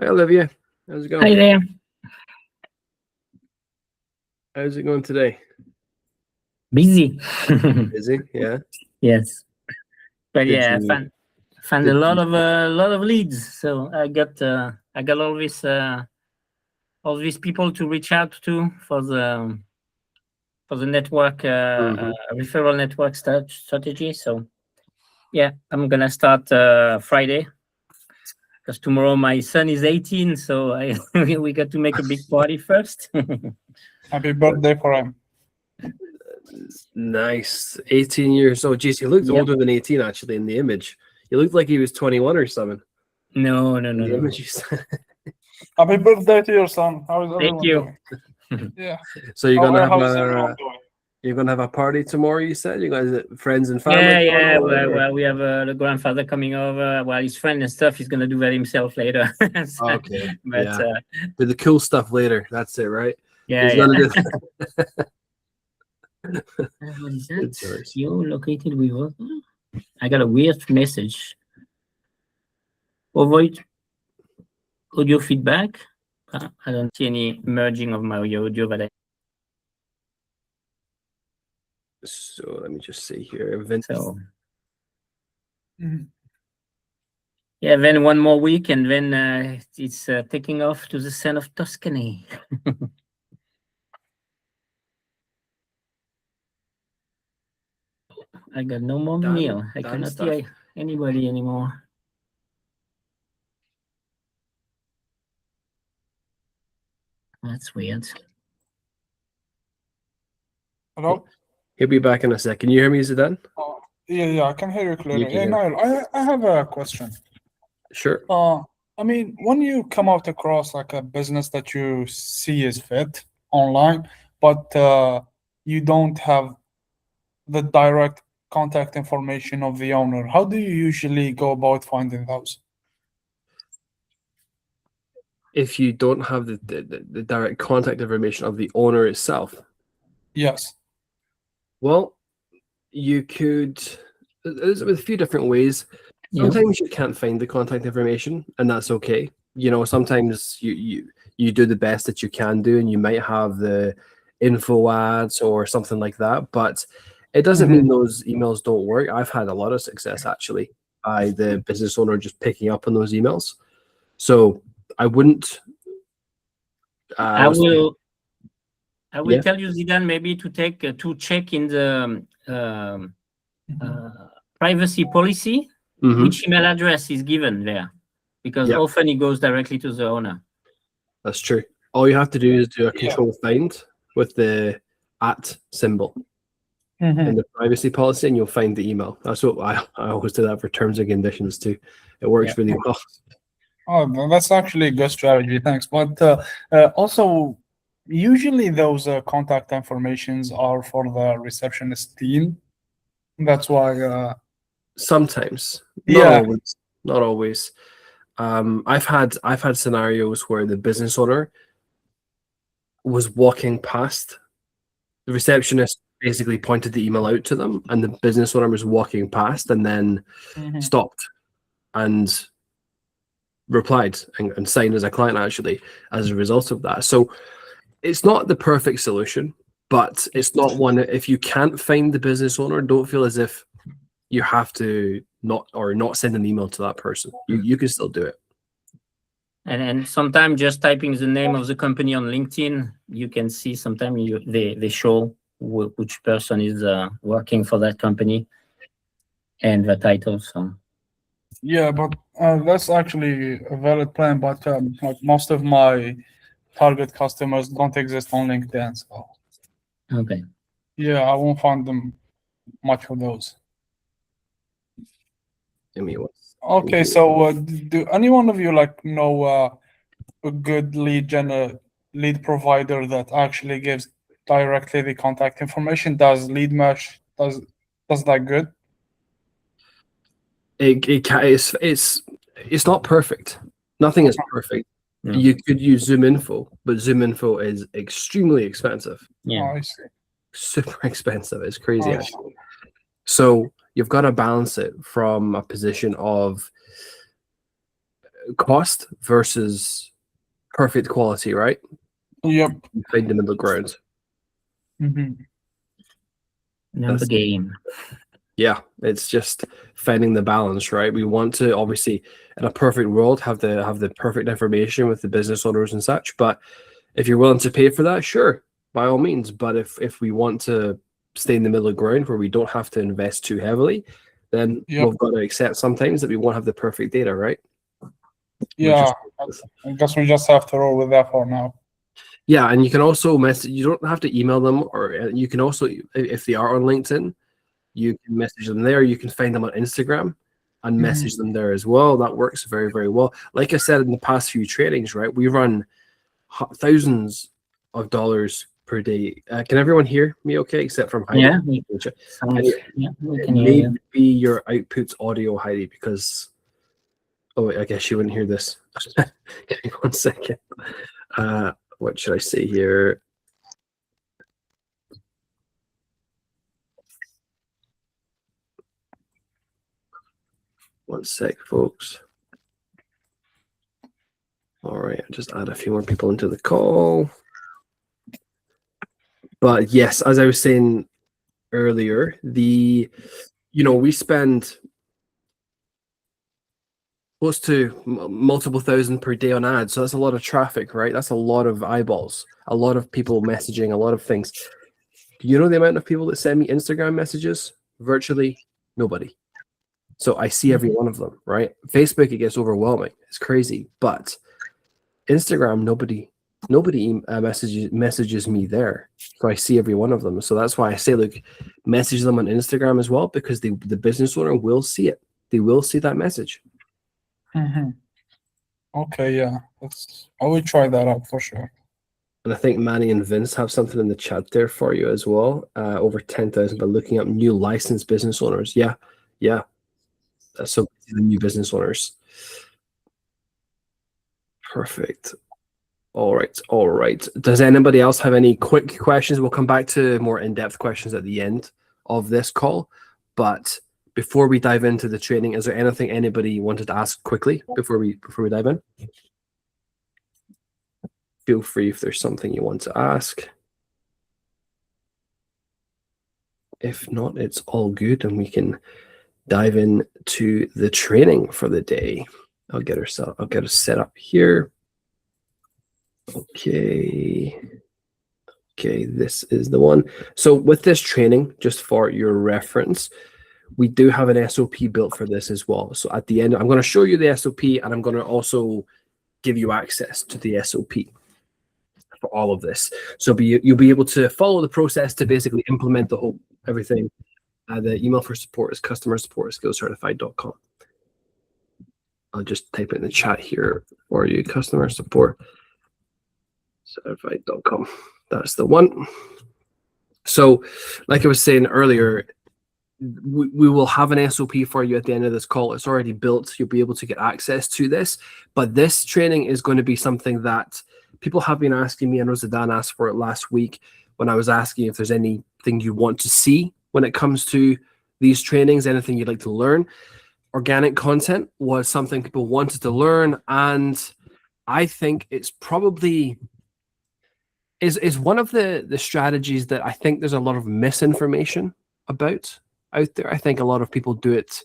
Hi, Olivia. How's it going? Hi there. How's it going today? Busy. Busy? Yeah. Yes, but Did yeah, you? found a lot of leads. So I got all these people to reach out to for the network referral network strategy. So yeah, I'm gonna start Friday because tomorrow my son is 18. So we got to make a big party first. Happy birthday for him. Nice. 18 years old. Jeez, he looked Yep. older than 18 actually in the image. He looked like he was 21 or something. No. In the image you said. Happy birthday to your son. How is everyone Thank you. doing? Yeah. So you're gonna How's have everyone doing? you're gonna have a party tomorrow, you said? You guys friends and family? Yeah. Well, we have the grandfather coming over. Well, his friend and stuff. He's gonna do that himself later. So, Okay. but Yeah. Do the cool stuff later. That's it, right? yeah. He's gonna do What is Good that? choice. You're located with us. I got a weird message. Avoid audio feedback. I don't see any merging of my audio that So let me just see here. Vince. so Mhm. yeah, then one more week and then it's taking off to the sun of Tuscany. I got no more mail. I cannot hear anybody anymore. That's weird. Hello? He'll be back in a second. Can you hear me, Zidane? Yeah, I can hear you clearly. can Hey, hear. Niall, I have a question. Sure. I mean, when you come out across like a business that you see is fit online, but you don't have the direct contact information of the owner, how do you usually go about finding those? If you don't have the direct contact information of the owner itself, Yes. well, you could. There's a few different ways. Yeah. Sometimes you can't find the contact information, and that's okay. You know, sometimes you do the best that you can do, and you might have the info ads or something like that. But it doesn't mean those emails don't work. I've had a lot of success actually by the business owner just picking up on those emails. So I wouldn't. I will Yeah. tell you, Zidane, maybe to check in the privacy policy which email address is given there, because Yep. often it goes directly to the owner. That's true. All you have to do is do a control find with the @ symbol in the privacy policy, and you'll find the email. That's what I always do that for terms and conditions too. It works really well. Oh, that's actually a good strategy. Thanks. But also, usually those contact informations are for the receptionist team. That's why. Sometimes, Yeah. not always. I've had scenarios where the business owner was walking past, the receptionist basically pointed the email out to them, and the business owner was walking past and then stopped and replied and signed as a client actually as a result of that. So it's not the perfect solution, but it's not one that if you can't find the business owner, don't feel as if you have to not send an email to that person. You can still do it. And sometimes just typing the name of the company on LinkedIn, you can see sometimes they show which person is working for that company and the title. So Yeah, but that's actually a valid plan. But like most of my target customers don't exist on LinkedIn, so okay. yeah, I won't find them much of those. Okay, so do any one of you like know a good lead provider that actually gives directly the contact information? Does Lead Mesh does that good? It's not perfect. Nothing is perfect. No. You could use Zoom Info, but Zoom Info is extremely expensive. Yeah. Oh, I see. Super expensive. It's crazy. I see. So you've got to balance it from a position of cost versus perfect quality, right? Yep. You find the middle ground. Mm-hmm. Know the game. Yeah, it's just finding the balance, right? We want to obviously, in a perfect world, have the perfect information with the business owners and such. But if you're willing to pay for that, sure, by all means. But if we want to stay in the middle ground where we don't have to invest too heavily, then Yep. we've got to accept sometimes that we won't have the perfect data, right? Yeah, I guess we just have to roll with that for now. Yeah, and you can also message. You don't have to email them, or you can also, if they are on LinkedIn, you can message them there. You can find them on Instagram and message them there as well. That works very, very well. Like I said in the past few trainings, right? We run thousands of dollars per day. Can everyone hear me okay, except from Heidi? Yeah, we can hear you. Maybe your output's audio, Heidi, because... Oh, wait, I guess you wouldn't hear this. Give me 1 second. What should I say here? One sec, folks. All right, I'll just add a few more people into the call. But yes, as I was saying earlier, we spend close to multiple thousand per day on ads. So that's a lot of traffic, right? That's a lot of eyeballs, a lot of people messaging, a lot of things. Do you know the amount of people that send me Instagram messages? Virtually nobody. So I see every one of them, right? Facebook, it gets overwhelming. It's crazy. But Instagram, nobody messages me there. So I see every one of them. So that's why I say, look, message them on Instagram as well, because the business owner will see it. They will see that message. Okay, yeah. I will try that out for sure. And I think Manny and Vince have something in the chat there for you as well. Over 10,000 by looking up new licensed business owners. Yeah. So the new business owners. Perfect. All right. Does anybody else have any quick questions? We'll come back to more in-depth questions at the end of this call. But before we dive into the training, is there anything anybody wanted to ask quickly before we dive in? Feel free if there's something you want to ask. If not, it's all good, and we can dive into the training for the day. I'll get us set up here. Okay, this is the one. So with this training, just for your reference, we do have an SOP built for this as well. So at the end, I'm going to show you the SOP, and I'm going to also give you access to the SOP for all of this. So you'll be able to follow the process to basically implement the whole everything. The email for support is customersupport@skillscertified.com. I'll just type it in the chat here for you, customersupport@skillscertified.com. That's the one. So, like I was saying earlier, we will have an SOP for you at the end of this call. It's already built. You'll be able to get access to this. But this training is going to be something that people have been asking me. I know Zidane asked for it last week when I was asking if there's anything you want to see when it comes to these trainings, anything you'd like to learn. Organic content was something people wanted to learn, and I think it's probably is one of the strategies that I think there's a lot of misinformation about out there. I think a lot of people do it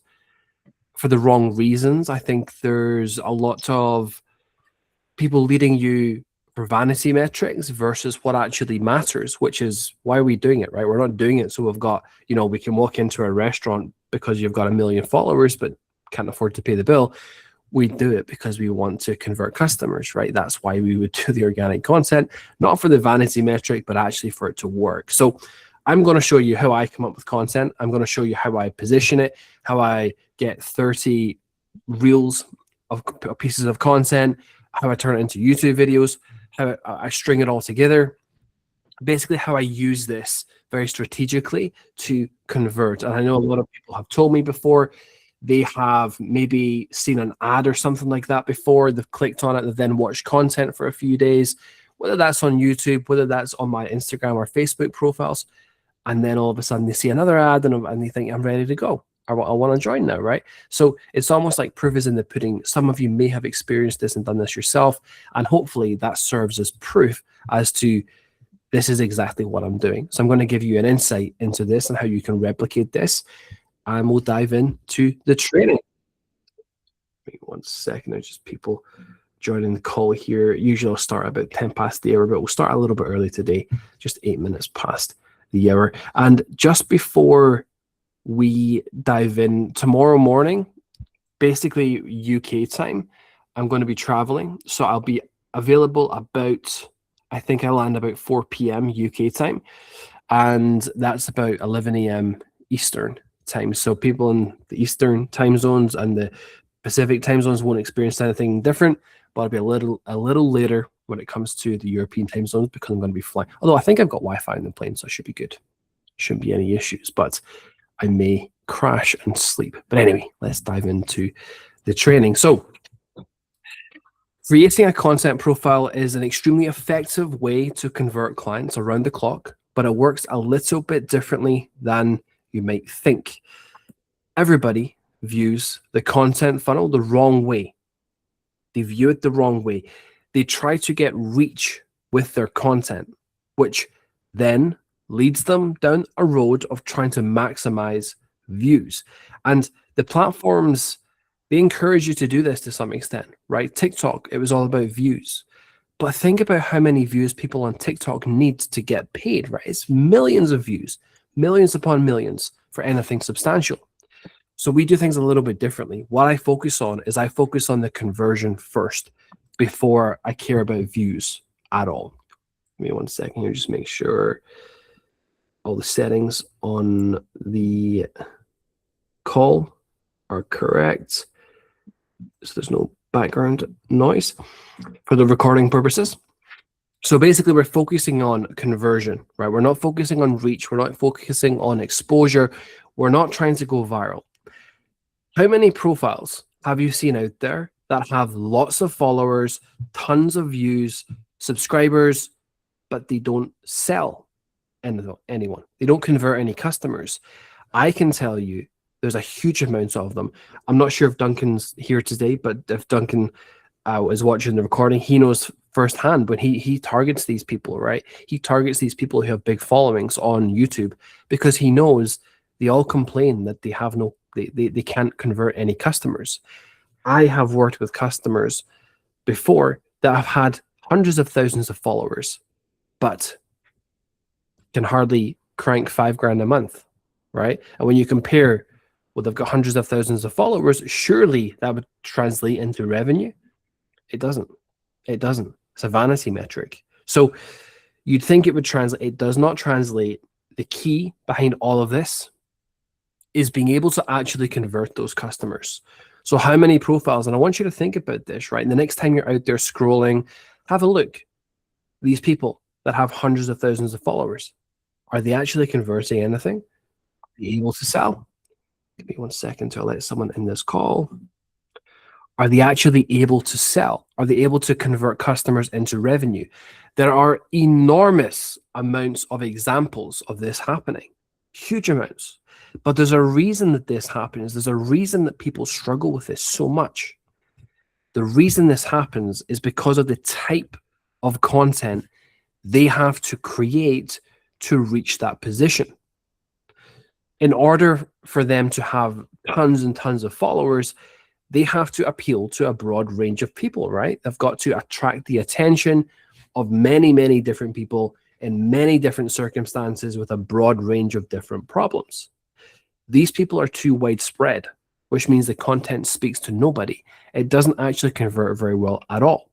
for the wrong reasons. I think there's a lot of people leading you for vanity metrics versus what actually matters, which is why are we doing it, right? We're not doing it so we've got, we can walk into a restaurant because you've got 1 million followers but can't afford to pay the bill. We do it because we want to convert customers, right? That's why we would do the organic content, not for the vanity metric, but actually for it to work. So I'm going to show you how I come up with content. I'm going to show you how I position it, how I get 30 reels of pieces of content, how I turn it into YouTube videos, how I string it all together. Basically, how I use this very strategically to convert. And I know a lot of people have told me before, they have maybe seen an ad or something like that before. They've clicked on it, they've then watched content for a few days, whether that's on YouTube, whether that's on my Instagram or Facebook profiles. And then all of a sudden they see another ad and they think, I'm ready to go. I want to join now, right? So it's almost like proof is in the pudding. Some of you may have experienced this and done this yourself, and hopefully that serves as proof as to this is exactly what I'm doing. So I'm going to give you an insight into this and how you can replicate this, and we'll dive into the training. Wait 1 second, there's just people joining the call here. Usually I'll start about 10 past the hour, but we'll start a little bit early today, just 8 minutes past the hour. And just before we dive in, tomorrow morning, basically UK time, I'm going to be traveling. So I'll be available about, I think I land about 4 p.m. UK time. And that's about 11 a.m. Eastern time. So people in the Eastern time zones and the Pacific time zones won't experience anything different, but I'll be a little later when it comes to the European time zones because I'm going to be flying. Although I think I've got Wi-Fi in the plane, so it should be good. Shouldn't be any issues, but I may crash and sleep. But anyway, let's dive into the training. So creating a content profile is an extremely effective way to convert clients around the clock, but it works a little bit differently than you might think. Everybody views the content funnel the wrong way. They view it the wrong way. They try to get reach with their content, which then leads them down a road of trying to maximize views. And the platforms, they encourage you to do this to some extent, right? TikTok, it was all about views. But think about how many views people on TikTok need to get paid, right? It's millions of views, millions upon millions for anything substantial. So we do things a little bit differently. What I focus on is I focus on the conversion first before I care about views at all. Give me 1 second here, just make sure all the settings on the call are correct, so there's no background noise for the recording purposes. So basically we're focusing on conversion, right? We're not focusing on reach. We're not focusing on exposure. We're not trying to go viral. How many profiles have you seen out there that have lots of followers, tons of views, subscribers, but they don't sell anyone? They don't convert any customers. I can tell you there's a huge amount of them. I'm not sure if Duncan's here today, but if Duncan is watching the recording, he knows firsthand when he targets these people, right? He targets these people who have big followings on YouTube because he knows they all complain that they have no, they can't convert any customers. I have worked with customers before that have had hundreds of thousands of followers, but can hardly crank $5,000 a month, right? And when you compare, well, they've got hundreds of thousands of followers, surely that would translate into revenue. It doesn't. It doesn't. It's a vanity metric. So you'd think it would translate. It does not translate. The key behind all of this is being able to actually convert those customers. So how many profiles, and I want you to think about this, right? And the next time you're out there scrolling, have a look. These people that have hundreds of thousands of followers, are they actually converting anything? Are they able to sell? Give me 1 second to let someone in this call. Are they actually able to sell? Are they able to convert customers into revenue? There are enormous amounts of examples of this happening, huge amounts. But there's a reason that this happens. There's a reason that people struggle with this so much. The reason this happens is because of the type of content they have to create to reach that position. In order for them to have tons and tons of followers, they have to appeal to a broad range of people, right? They've got to attract the attention of many, many different people in many different circumstances with a broad range of different problems. These people are too widespread, which means the content speaks to nobody. It doesn't actually convert very well at all.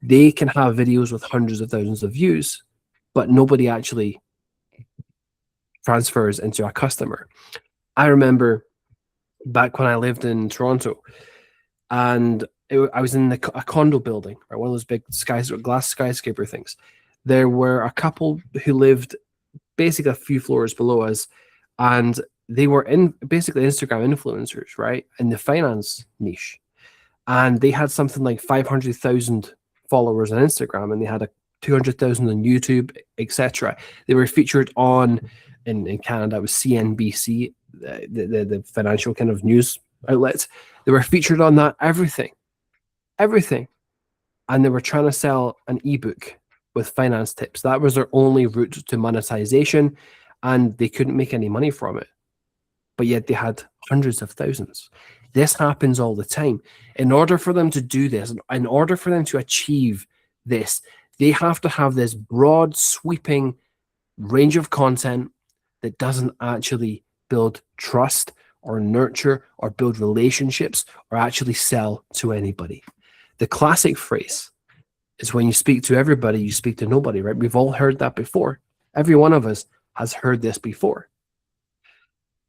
They can have videos with hundreds of thousands of views, but nobody actually transfers into a customer. I remember back when I lived in Toronto, and I was in a condo building, right, one of those big glass skyscraper things. There were a couple who lived basically a few floors below us, and they were basically Instagram influencers, right, in the finance niche. And they had something like 500,000 followers on Instagram, and they had 200,000 on YouTube, etc. They were featured on, in Canada, it was CNBC. the financial kind of news outlets. They were featured on that, everything. And they were trying to sell an ebook with finance tips. That was their only route to monetization, and they couldn't make any money from it. But yet they had hundreds of thousands. This happens all the time. In order for them to do this, in order for them to achieve this, they have to have this broad, sweeping range of content that doesn't actually build trust or nurture or build relationships or actually sell to anybody. The classic phrase is when you speak to everybody, you speak to nobody, right? We've all heard that before. Every one of us has heard this before.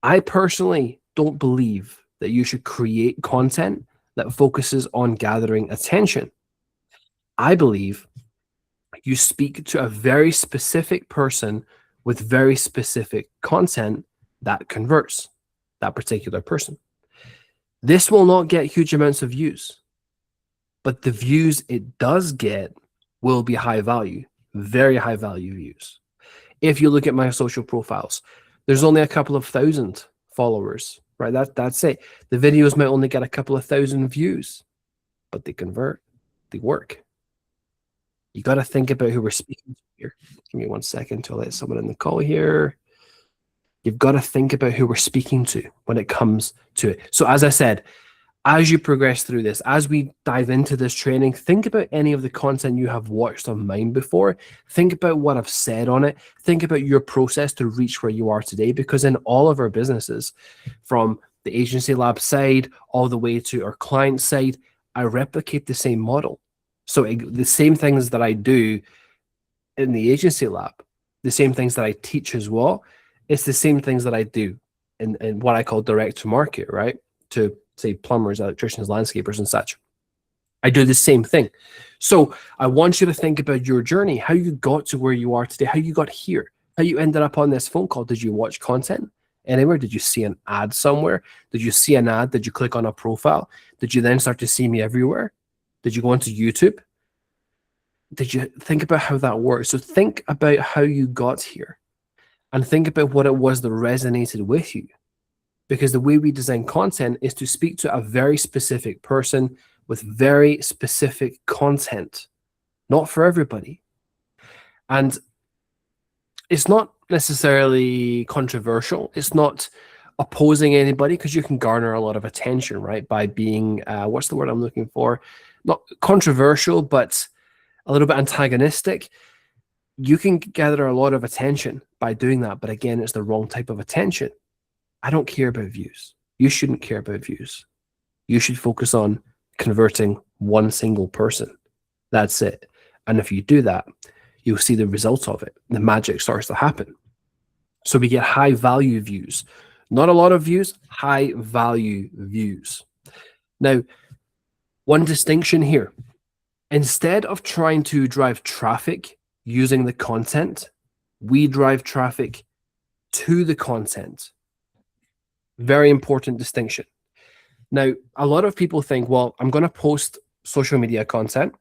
I personally don't believe that you should create content that focuses on gathering attention. I believe you speak to a very specific person with very specific content that converts that particular person. This will not get huge amounts of views, but the views it does get will be high value, very high value views. If you look at my social profiles, there's only a couple of thousand followers, right? That's it. The videos might only get a couple of thousand views, but they convert, they work. You got to think about who we're speaking to here. Give me 1 second to let someone in the call here. You've got to think about who we're speaking to when it comes to it. So as I said, as you progress through this, as we dive into this training, think about any of the content you have watched on mine before. Think about what I've said on it. Think about your process to reach where you are today, because in all of our businesses, from the agency lab side all the way to our client side, I replicate the same model. So the same things that I do in the agency lab, the same things that I teach as well, it's the same things that I do in what I call direct to market, right? To say plumbers, electricians, landscapers, and such. I do the same thing. So I want you to think about your journey, how you got to where you are today, how you got here, how you ended up on this phone call. Did you watch content anywhere? Did you see an ad somewhere? Did you see an ad? Did you click on a profile? Did you then start to see me everywhere? Did you go onto YouTube? Did you think about how that works? So think about how you got here and think about what it was that resonated with you. Because the way we design content is to speak to a very specific person with very specific content, not for everybody. And it's not necessarily controversial. It's not opposing anybody, because you can garner a lot of attention, right? By being, what's the word I'm looking for? Not controversial, but a little bit antagonistic. You can gather a lot of attention by doing that. But again, it's the wrong type of attention. I don't care about views. You shouldn't care about views. You should focus on converting one single person. That's it. And if you do that, you'll see the results of it. The magic starts to happen. So we get high value views. Not a lot of views, high value views. Now, one distinction here. Instead of trying to drive traffic using the content, we drive traffic to the content. Very important distinction. Now, a lot of people think, well, I'm going to post social media content.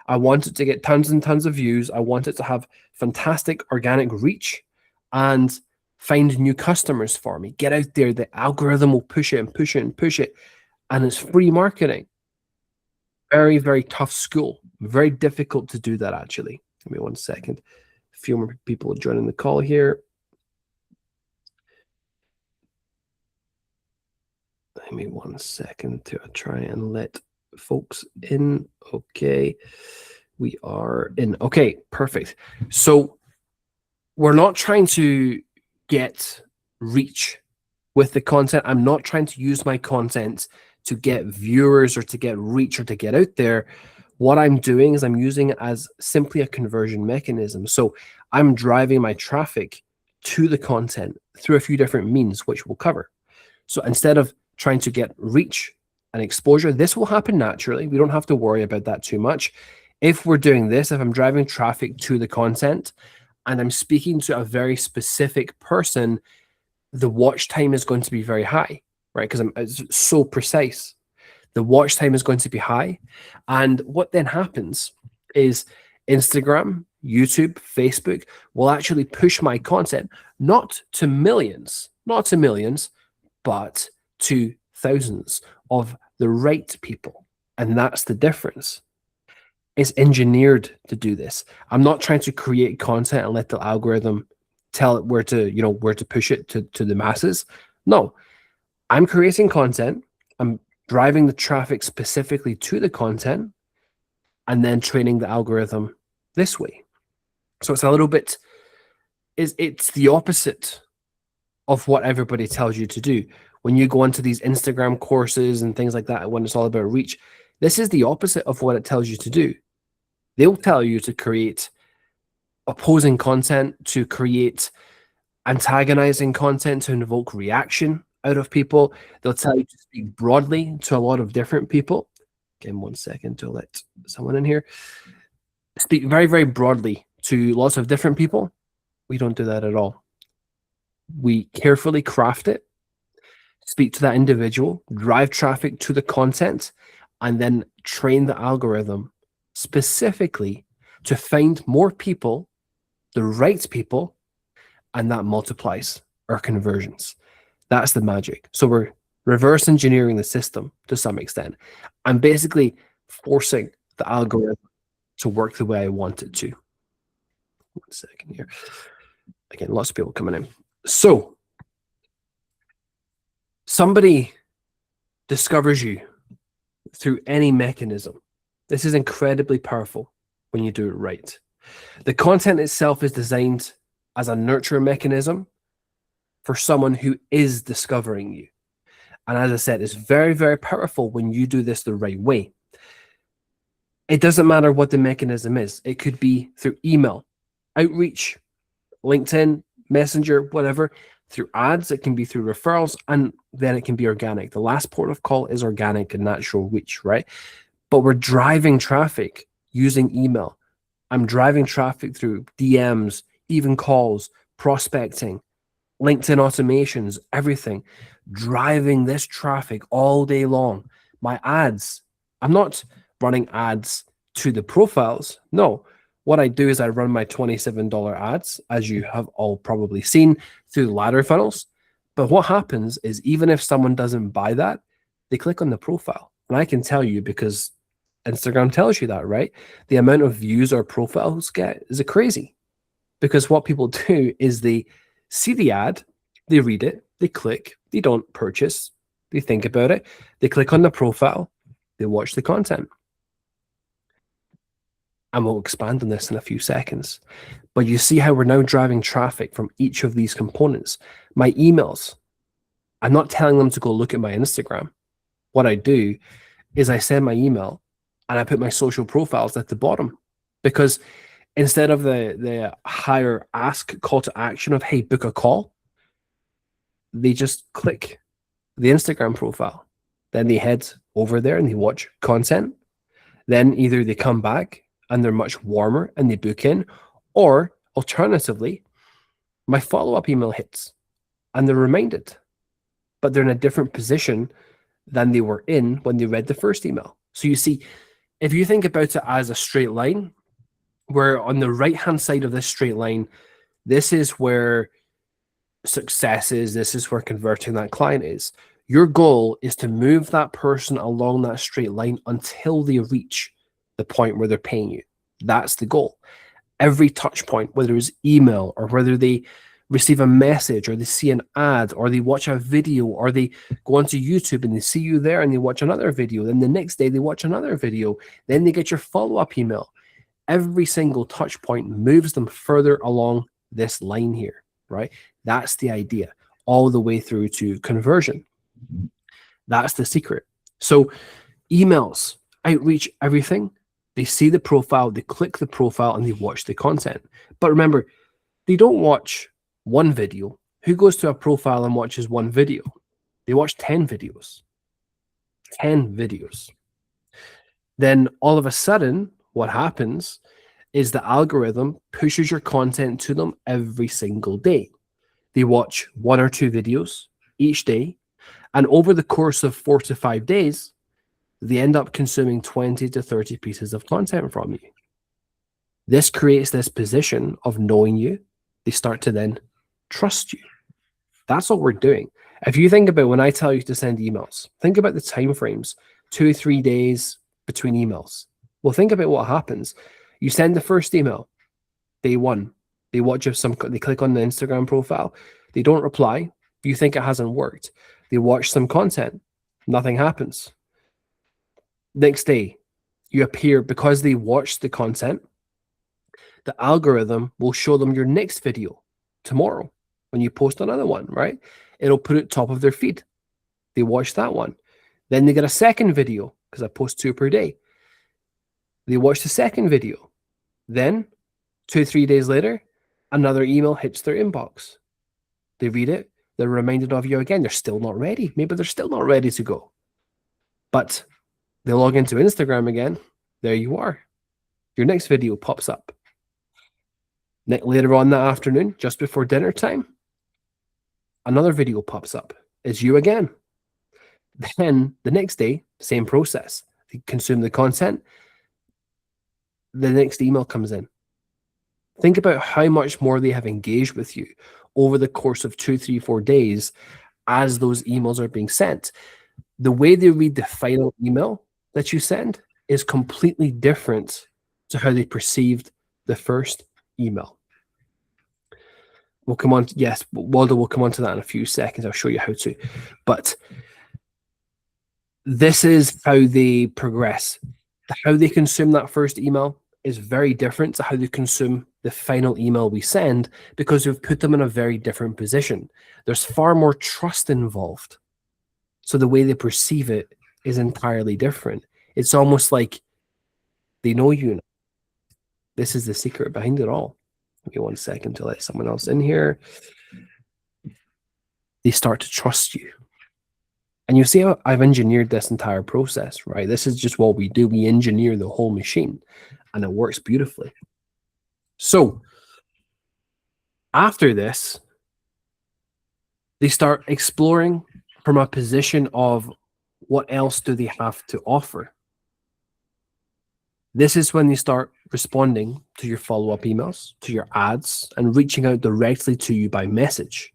I want it to get tons and tons of views. I want it to have fantastic organic reach and find new customers for me. Get out there. The algorithm will push it and push it and push it. And it's free marketing. Very, very tough school. Very difficult to do that, actually. Give me 1 second. A few more people joining the call here. Give me 1 second to try and let folks in. Okay, we are in. Okay, perfect. So we're not trying to get reach with the content. I'm not trying to use my content to get viewers or to get reach or to get out there. What I'm doing is I'm using it as simply a conversion mechanism. So I'm driving my traffic to the content through a few different means, which we'll cover. So instead of trying to get reach and exposure, this will happen naturally. We don't have to worry about that too much. If we're doing this, if I'm driving traffic to the content and I'm speaking to a very specific person, the watch time is going to be very high, right? Because it's so precise. The watch time is going to be high. And what then happens is Instagram, YouTube, Facebook will actually push my content, not to millions, but to thousands of the right people. And that's the difference. It's engineered to do this. I'm not trying to create content and let the algorithm tell it where to push it to the masses. No, I'm creating content. I'm driving the traffic specifically to the content and then training the algorithm this way. So it's a little bit, it's the opposite of what everybody tells you to do. When you go into these Instagram courses and things like that, when it's all about reach, this is the opposite of what it tells you to do. They'll tell you to create opposing content, to create antagonizing content, to invoke reaction out of people. They'll tell you to speak broadly to a lot of different people. Give me 1 second to let someone in here. Speak very, very broadly to lots of different people. We don't do that at all. We carefully craft it, speak to that individual, drive traffic to the content, and then train the algorithm specifically to find more people, the right people, and that multiplies our conversions. That's the magic. So we're reverse engineering the system to some extent. I'm basically forcing the algorithm to work the way I want it to. 1 second here. Again, lots of people coming in. So somebody discovers you through any mechanism. This is incredibly powerful when you do it right. The content itself is designed as a nurture mechanism for someone who is discovering you. And as I said, it's very, very powerful when you do this the right way. It doesn't matter what the mechanism is. It could be through email, outreach, LinkedIn, Messenger, whatever. Through ads, it can be through referrals, and then it can be organic. The last port of call is organic and natural reach, right? But we're driving traffic using email. I'm driving traffic through DMs, even calls, prospecting, LinkedIn automations, everything. Driving this traffic all day long. My ads, I'm not running ads to the profiles. No, what I do is I run my $27 ads, as you have all probably seen, through the ladder funnels. But what happens is even if someone doesn't buy that, they click on the profile. And I can tell you because Instagram tells you that, right? The amount of views our profiles get is crazy. Because what people do is they see the ad, they read it, they click, they don't purchase, they think about it, they click on the profile, they watch the content. And we'll expand on this in a few seconds. But you see how we're now driving traffic from each of these components. My emails, I'm not telling them to go look at my Instagram. What I do is I send my email and I put my social profiles at the bottom, because instead of the higher ask call to action of, hey, book a call, they just click the Instagram profile. Then they head over there and they watch content. Then either they come back and they're much warmer and they book in, or alternatively, my follow-up email hits and they're reminded, but they're in a different position than they were in when they read the first email. So you see, if you think about it as a straight line, where on the right-hand side of this straight line, this is where success is, this is where converting that client is. Your goal is to move that person along that straight line until they reach the point where they're paying you. That's the goal. Every touch point, whether it's email or whether they receive a message or they see an ad or they watch a video or they go onto YouTube and they see you there and they watch another video. Then the next day they watch another video. Then they get your follow-up email. Every single touch point moves them further along this line here, right? That's the idea, all the way through to conversion. That's the secret. So emails, outreach, everything. They see the profile, they click the profile, and they watch the content. But remember, they don't watch one video. Who goes to a profile and watches one video? They watch 10 videos. 10 videos. Then all of a sudden, what happens is the algorithm pushes your content to them every single day. They watch 1 or 2 videos each day, and over the course of 4 to 5 days, they end up consuming 20 to 30 pieces of content from you. This creates this position of knowing you. They start to then trust you. That's what we're doing. If you think about when I tell you to send emails, think about the time frames, 2 or 3 days between emails. Well, think about what happens. You send the first email, day one. They watch they click on the Instagram profile. They don't reply. You think it hasn't worked. They watch some content. Nothing happens. Next day, you appear because they watched the content. The algorithm will show them your next video tomorrow when you post another one, right? It'll put it top of their feed. They watch that one. Then they get a second video because I post 2 per day. They watch the second video. Then 2 or 3 days later, another email hits their inbox. They read it. They're reminded of you again. They're still not ready. Maybe they're still not ready to go. But they log into Instagram again. There you are. Your next video pops up. Later on that afternoon, just before dinner time, another video pops up. It's you again. Then the next day, same process. They consume the content. The next email comes in. Think about how much more they have engaged with you over the course of 2, 3, 4 days as those emails are being sent. The way they read the final email that you send is completely different to how they perceived the first email. We'll come on. Yes, Waldo will come on to that in a few seconds. I'll show you how to. But this is how they progress. How they consume that first email is very different to how they consume the final email we send because we've put them in a very different position. There's far more trust involved. So the way they perceive it is entirely different. It's almost like they know you now. This is the secret behind it all. Give me 1 second to let someone else in here. They start to trust you. And you see how I've engineered this entire process, right? This is just what we do. We engineer the whole machine and it works beautifully. So after this, they start exploring from a position of what else do they have to offer. This is when they start responding to your follow-up emails, to your ads, and reaching out directly to you by message.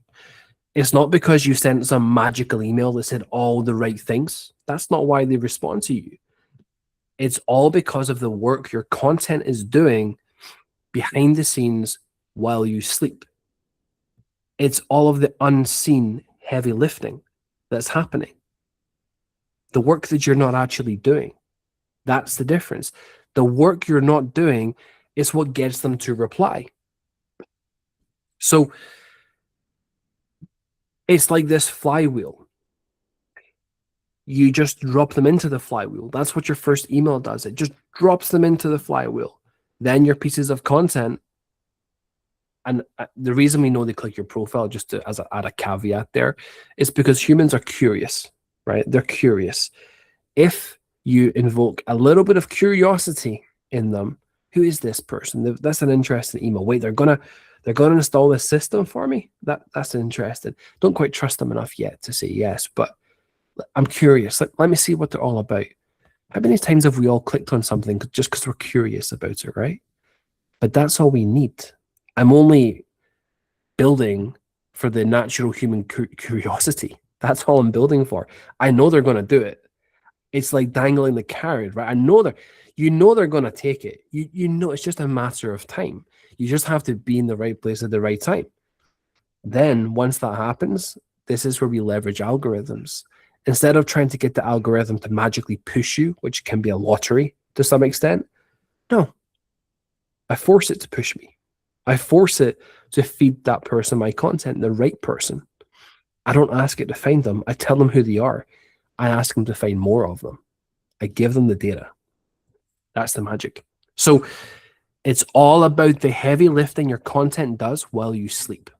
It's not because you sent some magical email that said all the right things. That's not why they respond to you. It's all because of the work your content is doing behind the scenes while you sleep. It's all of the unseen heavy lifting that's happening. The work that you're not actually doing. That's the difference. The work you're not doing is what gets them to reply. So it's like this flywheel. You just drop them into the flywheel. That's what your first email does. It just drops them into the flywheel. Then your pieces of content, and the reason we know they click your profile, just to add a caveat there, is because humans are curious, right? They're curious. If you invoke a little bit of curiosity in them, who is this person? That's an interesting email. Wait, they're gonna install this system for me? That's interesting. Don't quite trust them enough yet to say yes, but I'm curious. Let me see what they're all about. How many times have we all clicked on something just because we're curious about it, right? But that's all we need. I'm only building for the natural human curiosity. That's all I'm building for. I know they're going to do it. It's like dangling the carrot, right? You know they're going to take it. You know it's just a matter of time. You just have to be in the right place at the right time. Then once that happens, this is where we leverage algorithms. Instead of trying to get the algorithm to magically push you, which can be a lottery to some extent, no. I force it to push me. I force it to feed that person my content, the right person. I don't ask it to find them. I tell them who they are. I ask them to find more of them. I give them the data. That's the magic. So it's all about the heavy lifting your content does while you sleep.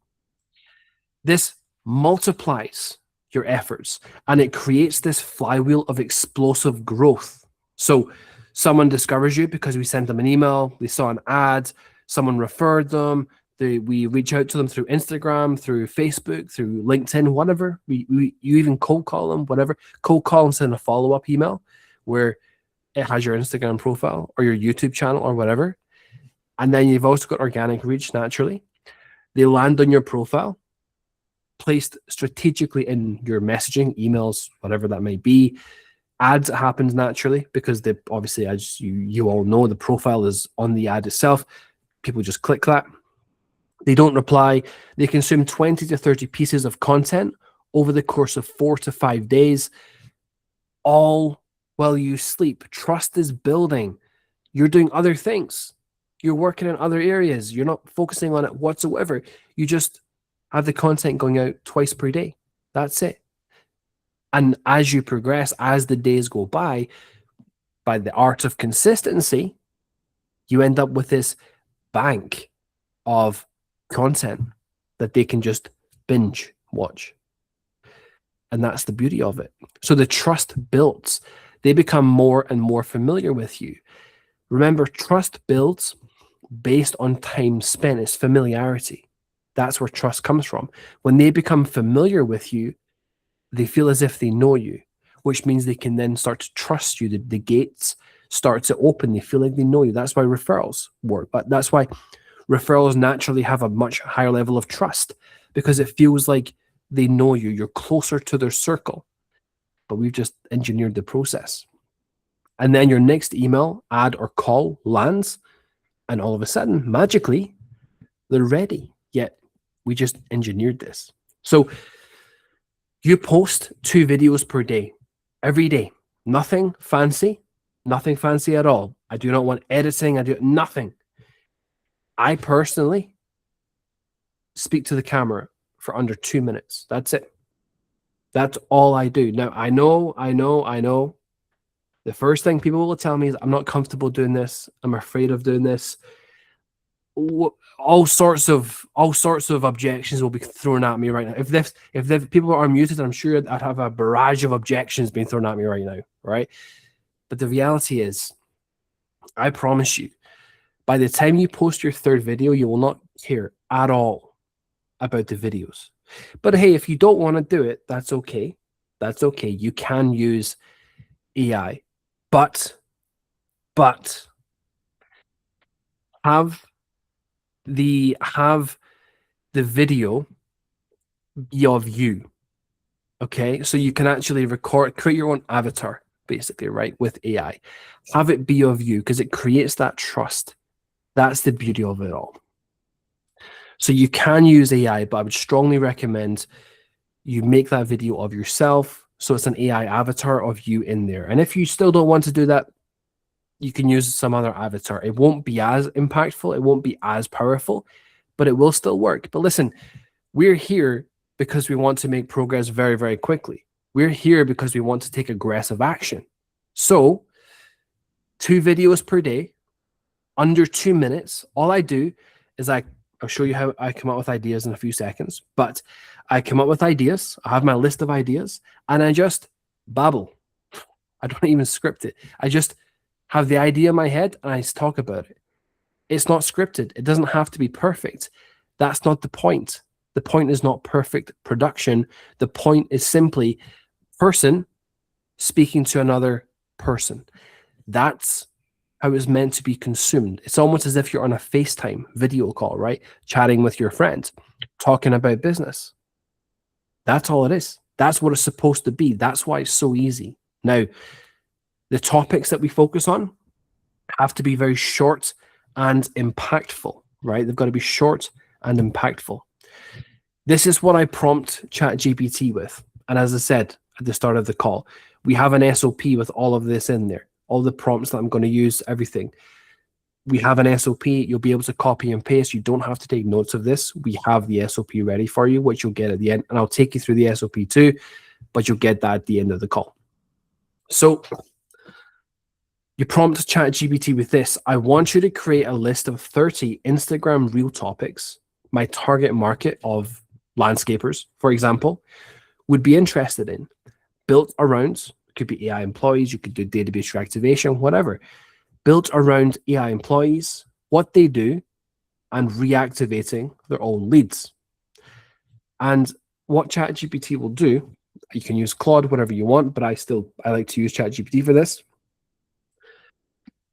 This multiplies your efforts and it creates this flywheel of explosive growth. So someone discovers you because we sent them an email, they saw an ad, someone referred them, we reach out to them through Instagram, through Facebook, through LinkedIn, whatever. You even cold call them, whatever. Cold call and send a follow-up email where it has your Instagram profile or your YouTube channel or whatever. And then you've also got organic reach naturally. They land on your profile. placed strategically in your messaging, emails, whatever that might be. Ads happens naturally because they obviously, as you all know, the profile is on the ad itself. People just click that. They don't reply. They consume 20 to 30 pieces of content over the course of 4 to 5 days, all while you sleep. Trust is building. You're doing other things. You're working in other areas. You're not focusing on it whatsoever. You just have the content going out twice per day. That's it. And as you progress, as the days go by the art of consistency, you end up with this bank of content that they can just binge watch. And that's the beauty of it. So the trust builds. They become more and more familiar with you. Remember, trust builds based on time spent. It's familiarity. That's where trust comes from. When they become familiar with you, they feel as if they know you, which means they can then start to trust you. The gates start to open. They feel like they know you. That's why referrals work. But that's why referrals naturally have a much higher level of trust, because it feels like they know you. You're closer to their circle. But we've just engineered the process. And then your next email, ad, or call lands, and all of a sudden, magically, they're ready. Yet we just engineered this. So you post 2 videos per day, every day. Nothing fancy at all. I do not want editing. I do nothing. I personally speak to the camera for under 2 minutes. That's it. That's all I do. Now, I know. The first thing people will tell me is I'm not comfortable doing this. I'm afraid of doing this. All sorts of objections will be thrown at me right now. If the people are muted, I'm sure I'd have a barrage of objections being thrown at me right now, right? But the reality is, I promise you, by the time you post your 3rd video, you will not care at all about the videos. But hey, if you don't want to do it, that's okay. That's okay. You can use AI, but have the video be of you. Okay, so you can actually create your own avatar, basically, right, with AI. Have it be of you, because it creates that trust. That's the beauty of it all. So you can use AI, but I would strongly recommend you make that video of yourself, so it's an AI avatar of you in there. And if you still don't want to do that, you can use some other avatar. It won't be as impactful, it won't be as powerful, but it will still work. But listen, we're here because we want to make progress very, very quickly. We're here because we want to take aggressive action. So 2 videos per day, under 2 minutes. All I do is I'll show you how I come up with ideas in a few seconds, but I come up with ideas. I have my list of ideas and I just babble. I don't even script it. I just have the idea in my head and I talk about it. It's not scripted. It doesn't have to be perfect. That's not the point. The point is not perfect production. The point is simply person speaking to another person. That's how it's meant to be consumed. It's almost as if you're on a FaceTime video call, right? Chatting with your friend, talking about business. That's all it is. That's what it's supposed to be. That's why it's so easy. Now, the topics that we focus on have to be very short and impactful, right? They've got to be short and impactful. This is what I prompt ChatGPT with. And as I said at the start of the call, we have an SOP with all of this in there, all the prompts that I'm going to use, everything. We have an SOP. You'll be able to copy and paste. You don't have to take notes of this. We have the SOP ready for you, which you'll get at the end. And I'll take you through the SOP too, but you'll get that at the end of the call. So you prompt ChatGPT with this. I want you to create a list of 30 Instagram reel topics my target market of landscapers, for example, would be interested in, built around, could be AI employees, you could do database reactivation, whatever, built around AI employees, what they do, and reactivating their own leads. And what ChatGPT will do, you can use Claude, whatever you want, but I like to use ChatGPT for this.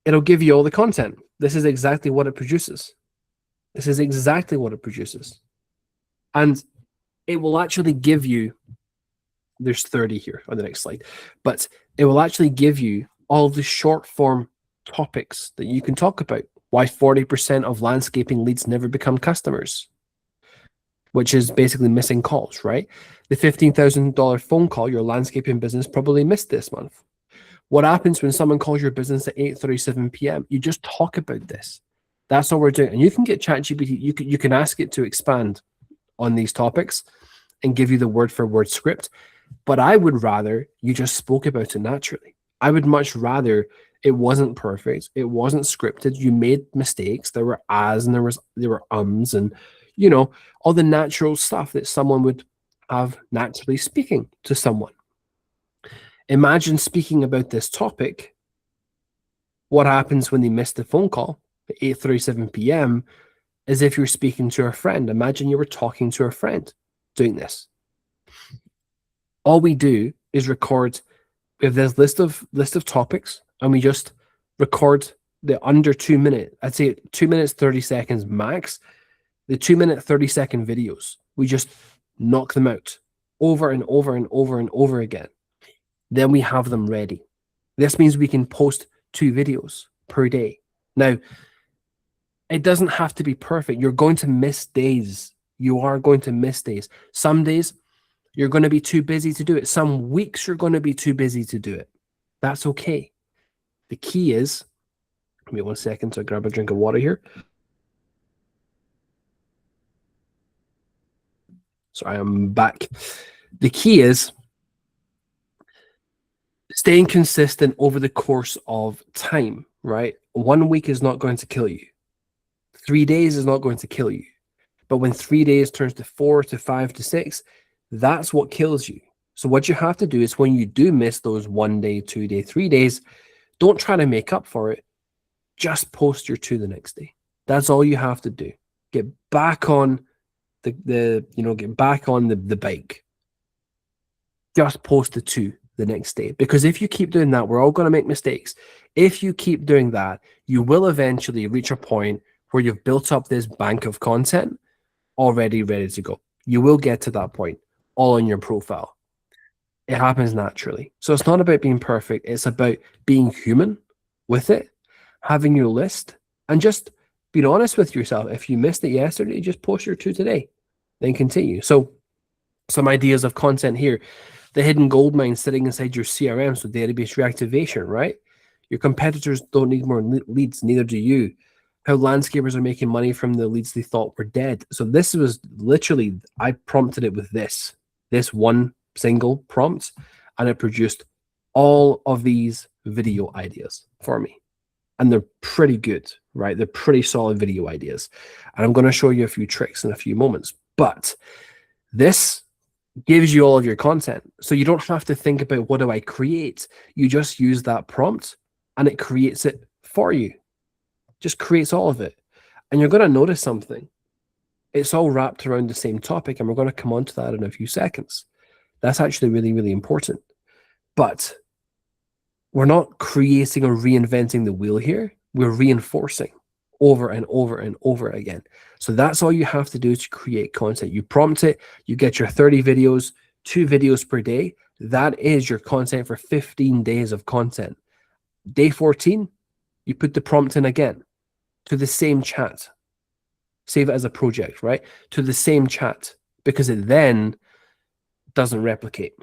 It'll give you all the content. This is exactly what it produces. This is exactly what it produces. And it will actually give you, there's 30 here on the next slide, but it will actually give you all the short form topics that you can talk about. Why 40% of landscaping leads never become customers, which is basically missing calls, right? The $15,000 phone call your landscaping business probably missed this month. What happens when someone calls your business at 8:37 p.m.? You just talk about this. That's all we're doing. And you can get ChatGPT, you can ask it to expand on these topics and give you the word for word script. But I would rather you just spoke about it naturally. I would much rather it wasn't perfect. It wasn't scripted. You made mistakes. There were ahs and there were ums and, you know, all the natural stuff that someone would have naturally speaking to someone. Imagine speaking about this topic. What happens when they miss the phone call at 8:37 p.m. as if you're speaking to a friend. Imagine you were talking to a friend doing this. All we do is record. We have this list of topics, and we just record the under 2 minute. I'd say 2 minutes 30 seconds max. The 2 minute 30-second videos. We just knock them out over and over and over and over again. Then we have them ready. This means we can post 2 videos per day. Now, it doesn't have to be perfect. You're going to miss days. You are going to miss days. Some days you're going to be too busy to do it. Some weeks you're going to be too busy to do it. That's okay. The key is, give me 1 second to grab a drink of water here. So I am back. The key is staying consistent over the course of time, right? 1 week is not going to kill you. 3 days is not going to kill you. But when 3 days turns to 4 to 5 to 6, that's what kills you. So what you have to do is when you do miss those 1 day, 2 day, 3 days, don't try to make up for it. Just post your 2 the next day. That's all you have to do. Get back on get back on the bike. Just post the 2 the next day. Because if you keep doing that, we're all going to make mistakes. If you keep doing that, you will eventually reach a point where you've built up this bank of content already ready to go. You will get to that point all on your profile. It happens naturally. So it's not about being perfect. It's about being human with it, having your list, and just being honest with yourself. If you missed it yesterday, just post your 2 today, then continue. So some ideas of content here. The hidden gold mine sitting inside your CRM, so database reactivation, right? Your competitors don't need more leads, neither do you. How landscapers are making money from the leads they thought were dead. So this was literally, I prompted it with this one single prompt, and it produced all of these video ideas for me. And they're pretty good, right? They're pretty solid video ideas. And I'm going to show you a few tricks in a few moments. But this gives you all of your content. So you don't have to think about what do I create. You just use that prompt and it creates it for you. Just creates all of it. And you're going to notice something. It's all wrapped around the same topic, and we're going to come on to that in a few seconds. That's actually really, really important. But we're not creating or reinventing the wheel here. We're reinforcing over and over and over again. So that's all you have to do to create content. You prompt it, you get your 30 videos, 2 videos per day. That is your content for 15 days of content. Day 14, you put the prompt in again to the same chat. Save it as a project, right? To the same chat, because it then doesn't replicate.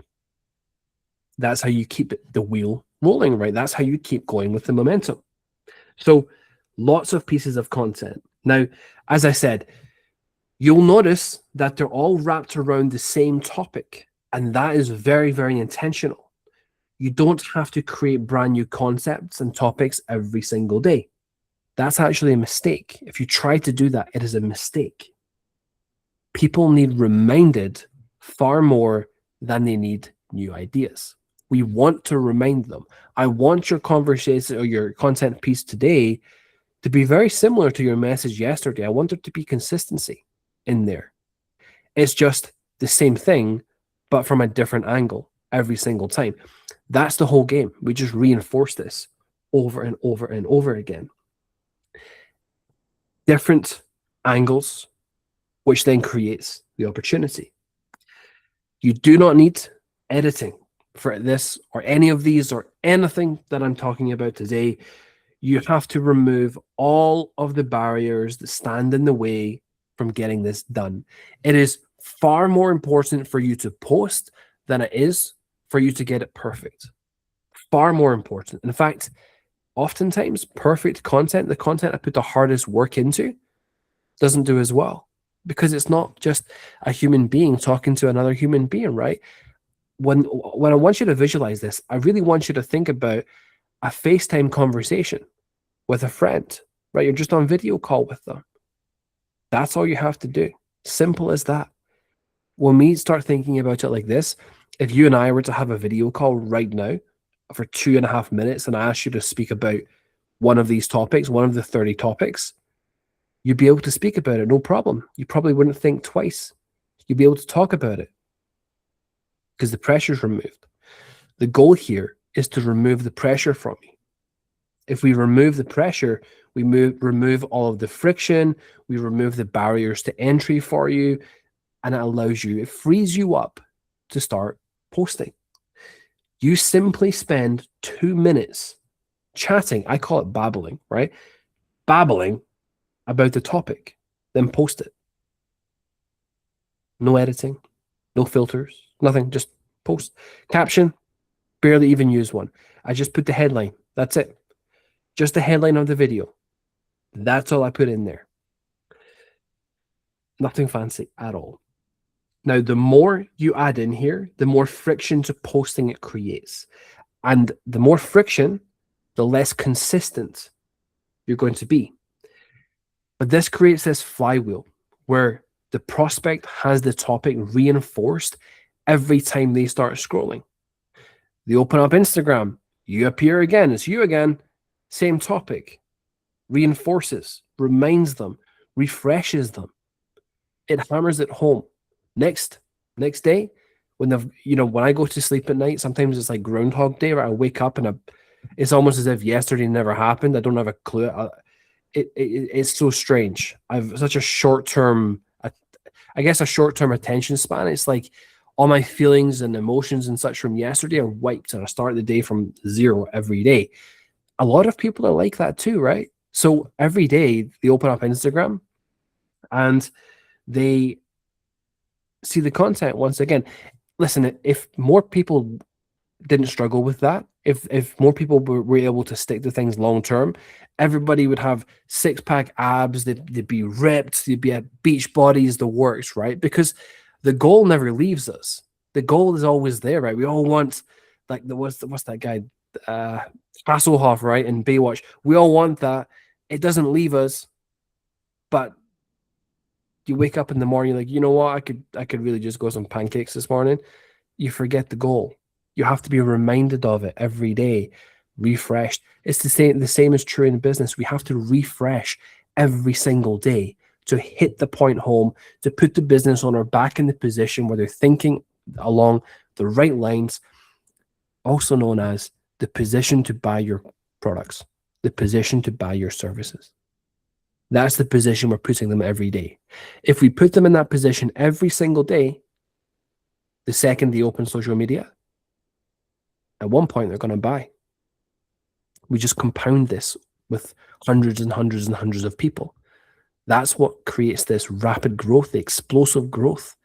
That's how you keep the wheel rolling, right? That's how you keep going with the momentum. So lots of pieces of content. Now, as I said, you'll notice that they're all wrapped around the same topic, and that is very, very intentional. You don't have to create brand new concepts and topics every single day. That's actually a mistake. If you try to do that, it is a mistake. People need reminded far more than they need new ideas. We want to remind them. I want your conversation or your content piece today to be very similar to your message yesterday. I want there to be consistency in there. It's just the same thing, but from a different angle every single time. That's the whole game. We just reinforce this over and over and over again. Different angles, which then creates the opportunity. You do not need editing for this or any of these or anything that I'm talking about today. You have to remove all of the barriers that stand in the way from getting this done. It is far more important for you to post than it is for you to get it perfect. Far more important. In fact, oftentimes perfect content, the content I put the hardest work into, doesn't do as well, because it's not just a human being talking to another human being, right? When I want you to visualize this, I really want you to think about a FaceTime conversation with a friend, right? You're just on video call with them. That's all you have to do. Simple as that. When we start thinking about it like this, if you and I were to have a video call right now for 2.5 minutes and I asked you to speak about one of these topics, one of the 30 topics, you'd be able to speak about it, no problem. You probably wouldn't think twice. You'd be able to talk about it because the pressure's removed. The goal here is to remove the pressure from you. If we remove the pressure, we remove all of the friction, we remove the barriers to entry for you, and it frees you up to start posting. You simply spend 2 minutes chatting. I call it babbling, right? Babbling about the topic, then post it. No editing, no filters, nothing, just post. Caption, barely even use one. I just put the headline. That's it. Just the headline of the video. That's all I put in there. Nothing fancy at all. Now, the more you add in here, the more friction to posting it creates. And the more friction, the less consistent you're going to be. But this creates this flywheel where the prospect has the topic reinforced every time they start scrolling. They open up Instagram, you appear again, it's you again, same topic, reinforces, reminds them, refreshes them. It hammers it home. Next day, when I go to sleep at night, sometimes it's like Groundhog Day, where I wake up and it's almost as if yesterday never happened. I don't have a clue. It's so strange. I've such a short-term attention span. It's like all my feelings and emotions and such from yesterday are wiped, and I start the day from zero every day. A lot of people are like that too, right? So every day they open up Instagram and they see the content once again. Listen, if more people didn't struggle with that, if more people were able to stick to things long term, everybody would have 6-pack abs, they'd be ripped, they'd be at beach bodies, the works, right? Because the goal never leaves us. The goal is always there, right? We all want, like, what's that guy, Hasselhoff, right, in Baywatch. We all want that. It doesn't leave us, but you wake up in the morning, you're like, you know what, I could really just go some pancakes this morning. You forget the goal. You have to be reminded of it every day, refreshed. It's the same is true in business. We have to refresh every single day to hit the point home, to put the business owner back in the position where they're thinking along the right lines, also known as the position to buy your products, the position to buy your services. That's the position we're putting them every day. If we put them in that position every single day, the second they open social media, at one point they're going to buy. We just compound this with hundreds and hundreds and hundreds of people. That's what creates this rapid growth, the explosive growth.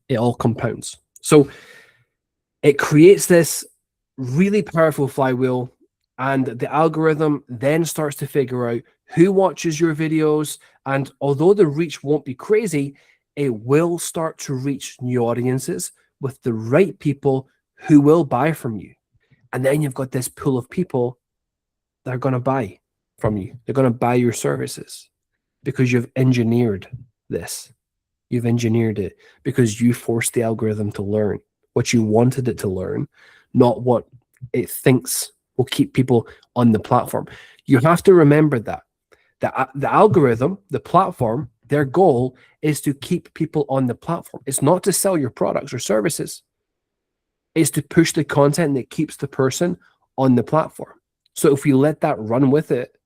It all compounds. So it creates this really powerful flywheel, and the algorithm then starts to figure out who watches your videos. And although the reach won't be crazy, it will start to reach new audiences with the right people who will buy from you. And then you've got this pool of people that are going to buy from you. They're going to buy your services because you've engineered this. You've engineered it because you forced the algorithm to learn what you wanted it to learn, not what it thinks will keep people on the platform. You have to remember that the algorithm, the platform, their goal is to keep people on the platform. It's not to sell your products or services. It's to push the content that keeps the person on the platform. So if we let that run with it,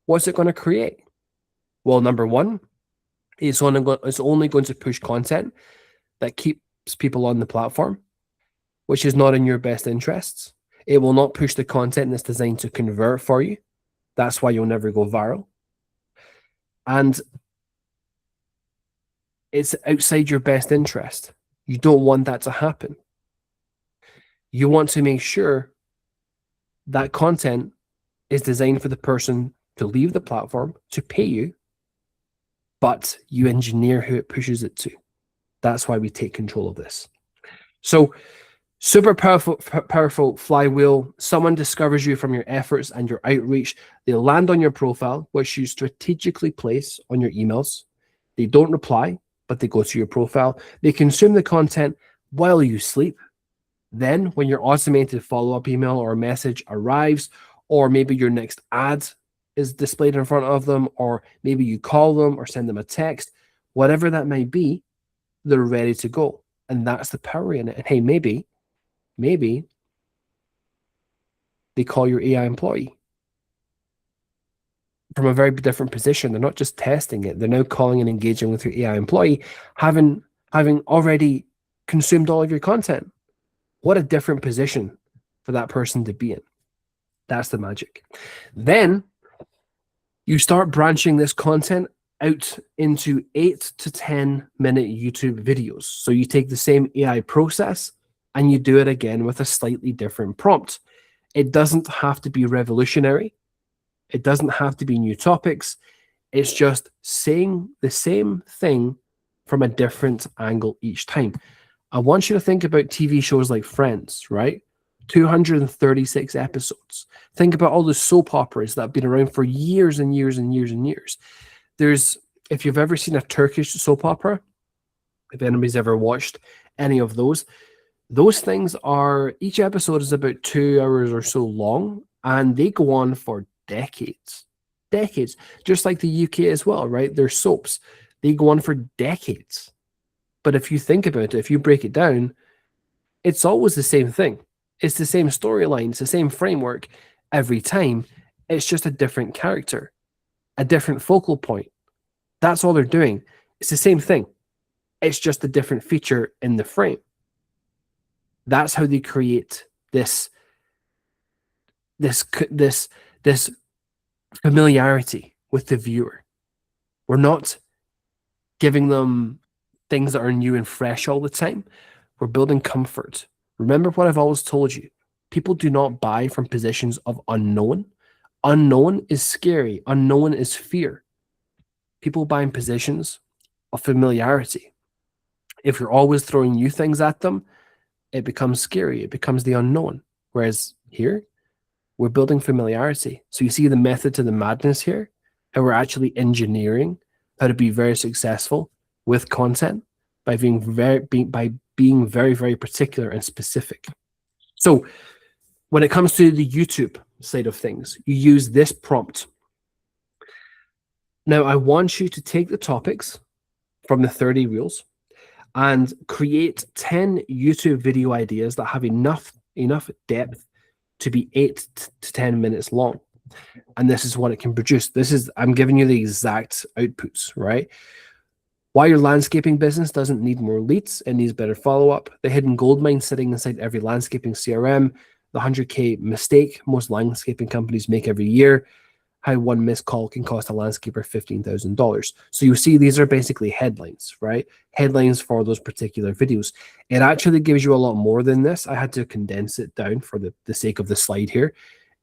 what's it going to create? Well, number one, it's only going to push content that keep people on the platform, which is not in your best interests. It will not push the content that's designed to convert for you. That's why you'll never go viral. And it's outside your best interest. You don't want that to happen. You want to make sure that content is designed for the person to leave the platform, to pay you, but you engineer who it pushes it to. That's why we take control of this. So super powerful flywheel. Someone discovers you from your efforts and your outreach. They land on your profile, which you strategically place on your emails. They don't reply, but they go to your profile. They consume the content while you sleep. Then when your automated follow-up email or message arrives, or maybe your next ad is displayed in front of them, or maybe you call them or send them a text, whatever that might be, they're ready to go. And that's the power in it. And hey, maybe they call your AI employee from a very different position. They're not just testing it. They're now calling and engaging with your AI employee, having already consumed all of your content. What a different position for that person to be in. That's the magic. Then you start branching this content out into 8 to 10 minute YouTube videos. So you take the same AI process and you do it again with a slightly different prompt. It doesn't have to be revolutionary. It doesn't have to be new topics. It's just saying the same thing from a different angle each time. I want you to think about TV shows like Friends, right? 236 episodes. Think about all the soap operas that have been around for years and years and years and years. If you've ever seen a Turkish soap opera, if anybody's ever watched any of those things are, each episode is about 2 hours or so long, and they go on for decades, just like the UK as well, right? They're soaps. They go on for decades. But if you think about it, if you break it down, it's always the same thing. It's the same storyline, it's the same framework every time. It's just a different character, a different focal point. That's all they're doing. It's the same thing. It's just a different feature in the frame. That's how they create this familiarity with the viewer. We're not giving them things that are new and fresh all the time. We're building comfort. Remember what I've always told you. People do not buy from positions of unknown. Unknown is scary. Unknown is fear. People buy in positions of familiarity. If you're always throwing new things at them, it becomes scary. It becomes the unknown. Whereas here, we're building familiarity. So you see the method to the madness here, how we're actually engineering how to be very successful with content by being very, very particular and specific. So when it comes to the YouTube side of things, you use this prompt. Now, I want you to take the topics from the 30 reels and create 10 YouTube video ideas that have enough depth to be 8 to 10 minutes long. And this is what it can produce. I'm giving you the exact outputs, right? Why your landscaping business doesn't need more leads, it needs better follow-up. The hidden gold mine sitting inside every landscaping CRM. The 100K mistake most landscaping companies make every year. How one missed call can cost a landscaper $15,000. So you see, these are basically headlines, right? Headlines for those particular videos. It actually gives you a lot more than this. I had to condense it down for the sake of the slide here.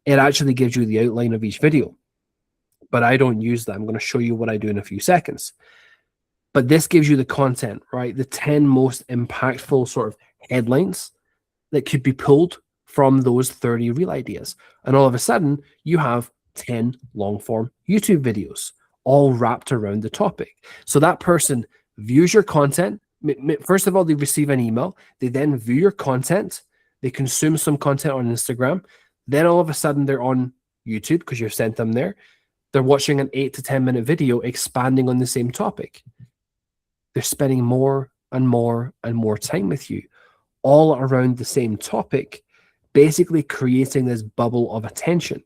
It actually gives you the outline of each video, but I don't use that. I'm going to show you what I do in a few seconds. But this gives you the content, right? The 10 most impactful sort of headlines that could be pulled from those 30 reel ideas. And all of a sudden, you have 10 long-form YouTube videos, all wrapped around the topic. So that person views your content. First of all, they receive an email. They then view your content. They consume some content on Instagram. Then all of a sudden, they're on YouTube because you've sent them there. They're watching an 8 to 10 minute video expanding on the same topic. They're spending more and more and more time with you, all around the same topic, basically creating this bubble of attention.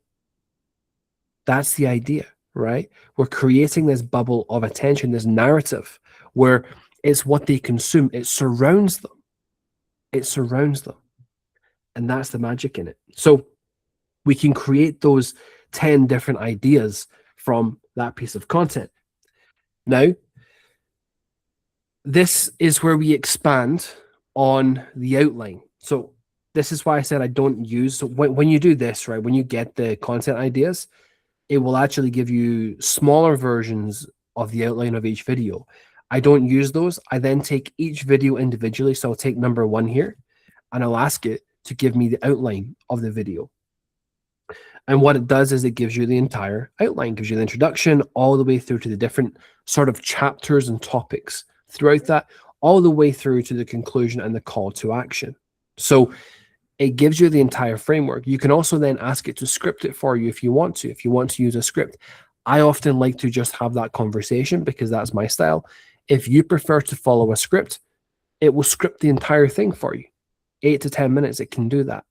That's the idea, right? We're creating this bubble of attention, this narrative, where it's what they consume. It surrounds them. It surrounds them. And that's the magic in it. So we can create those 10 different ideas from that piece of content. Now, this is where we expand on the outline. So this is why I said I don't use, so when you do this, right, when you get the content ideas, it will actually give you smaller versions of the outline of each video. I don't use those. I then take each video individually. So I'll take number 1 here and I'll ask it to give me the outline of the video. And what it does is it gives you the entire outline, gives you the introduction all the way through to the different sort of chapters and topics throughout that, all the way through to the conclusion and the call to action. So it gives you the entire framework. You can also then ask it to script it for you if you want to use a script. I often like to just have that conversation because that's my style. If you prefer to follow a script, it will script the entire thing for you. 8 to 10 minutes, it can do that.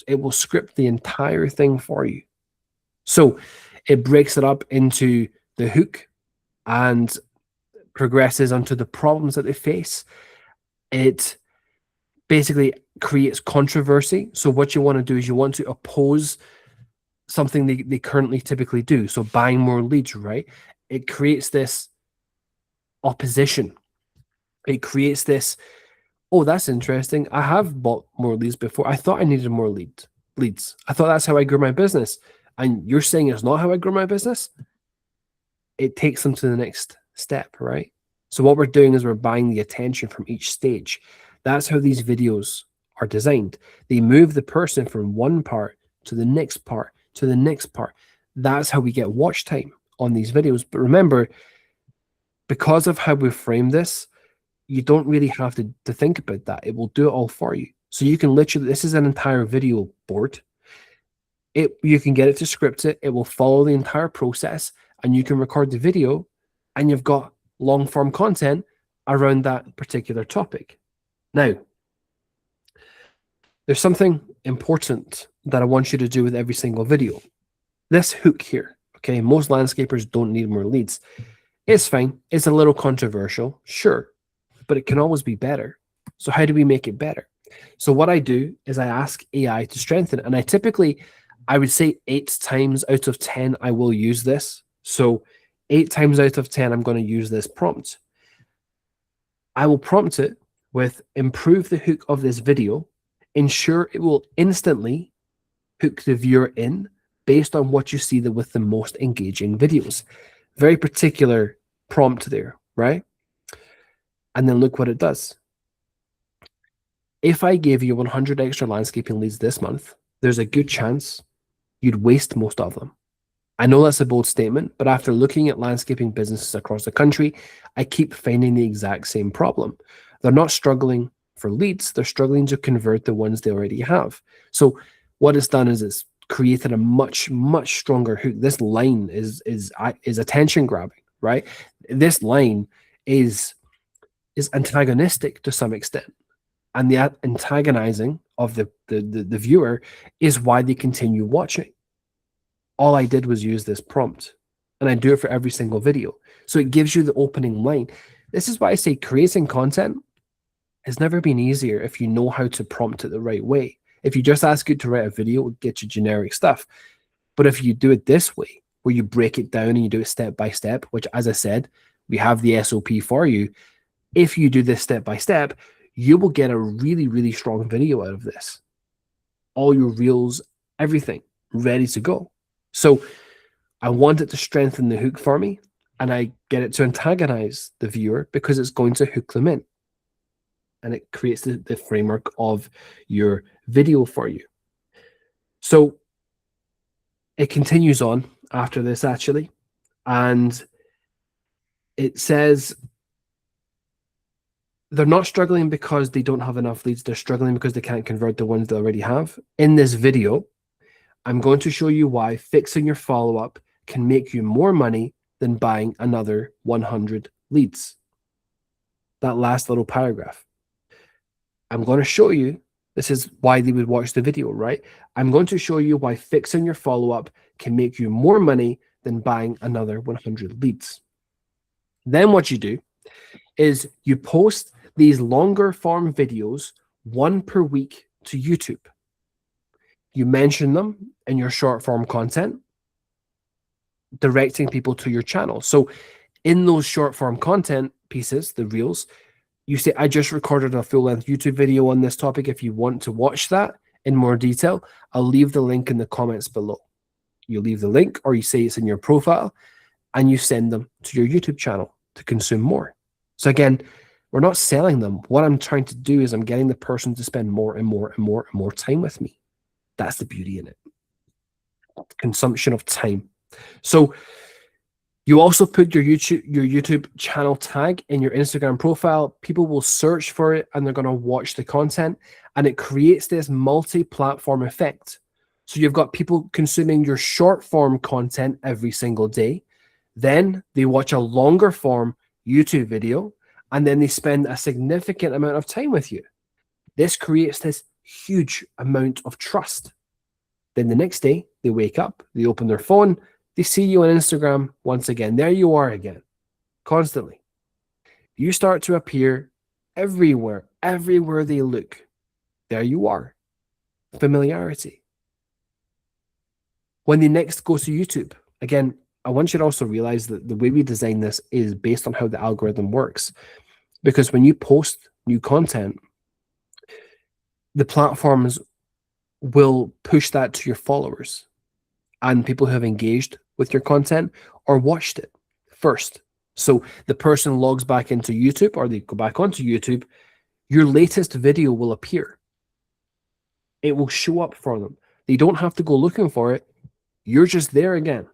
It will script the entire thing for you. So it breaks it up into the hook and progresses onto the problems that they face. It basically creates controversy. So what you want to do is you want to oppose something they currently typically do. So buying more leads, right? It creates this opposition. It creates this, oh, that's interesting. I have bought more leads before. I thought I needed more leads. I thought that's how I grew my business. And you're saying it's not how I grew my business? It takes them to the next step, right? So what we're doing is we're buying the attention from each stage. That's how these videos are designed. They move the person from one part to the next part to the next part. That's how we get watch time on these videos. But remember, because of how we frame this, you don't really have to think about that. It will do it all for you. So you can literally, this is an entire video board. You can get it to script it. It will follow the entire process and you can record the video and you've got long form content around that particular topic. Now, there's something important that I want you to do with every single video. This hook here, okay, most landscapers don't need more leads. It's fine. It's a little controversial, sure, but it can always be better. So how do we make it better? So what I do is I ask AI to strengthen it. And I would say 8 times out of 10, I will use this. So 8 times out of 10, I'm going to use this prompt. I will prompt it with improve the hook of this video, ensure it will instantly hook the viewer in based on what you see with the most engaging videos. Very particular prompt there, right? And then look what it does. If I gave you 100 extra landscaping leads this month, there's a good chance you'd waste most of them. I know that's a bold statement, but after looking at landscaping businesses across the country, I keep finding the exact same problem. They're not struggling for leads, they're struggling to convert the ones they already have. So what it's done is it's created a much, much stronger hook. This line is attention grabbing, right? This line is antagonistic to some extent. And the antagonizing of the viewer is why they continue watching. All I did was use this prompt, and I do it for every single video. So it gives you the opening line. This is why I say creating content has never been easier if you know how to prompt it the right way. If you just ask it to write a video, it will get you generic stuff. But if you do it this way, where you break it down and you do it step by step, which, as I said, we have the SOP for you. If you do this step by step, you will get a really, really strong video out of this. All your reels, everything ready to go. So I want it to strengthen the hook for me, and I get it to antagonize the viewer because it's going to hook them in. And it creates the framework of your video for you. So it continues on after this, actually, and it says they're not struggling because they don't have enough leads. They're struggling because they can't convert the ones they already have. In this video, I'm going to show you why fixing your follow-up can make you more money than buying another 100 leads. That last little paragraph. I'm going to show you, this is why they would watch the video, right? I'm going to show you why fixing your follow-up can make you more money than buying another 100 leads. Then what you do is you post these longer form videos 1 per week to YouTube. You mention them in your short form content, directing people to your channel. So in those short form content pieces, the reels, you say, I just recorded a full length YouTube video on this topic. If you want to watch that in more detail, I'll leave the link in the comments below. You leave the link, or you say it's in your profile, and you send them to your YouTube channel to consume more. So again, we're not selling them. What I'm trying to do is I'm getting the person to spend more and more and more and more time with me. That's the beauty in it. Consumption of time. So you also put your YouTube channel tag in your Instagram profile. People will search for it and they're going to watch the content, and it creates this multi-platform effect. So you've got people consuming your short form content every single day. Then they watch a longer form YouTube video, and then they spend a significant amount of time with you. This creates this huge amount of trust. Then the next day, they wake up, they open their phone, they see you on Instagram once again. There you are again, constantly. You start to appear everywhere they look. There you are. Familiarity. When they next go to YouTube, again, I want you to also realize that the way we design this is based on how the algorithm works. Because when you post new content, the platforms will push that to your followers and people who have engaged with your content or watched it first. So the person logs back into YouTube, or they go back onto YouTube, your latest video will appear. It will show up for them. They don't have to go looking for it. You're just there again.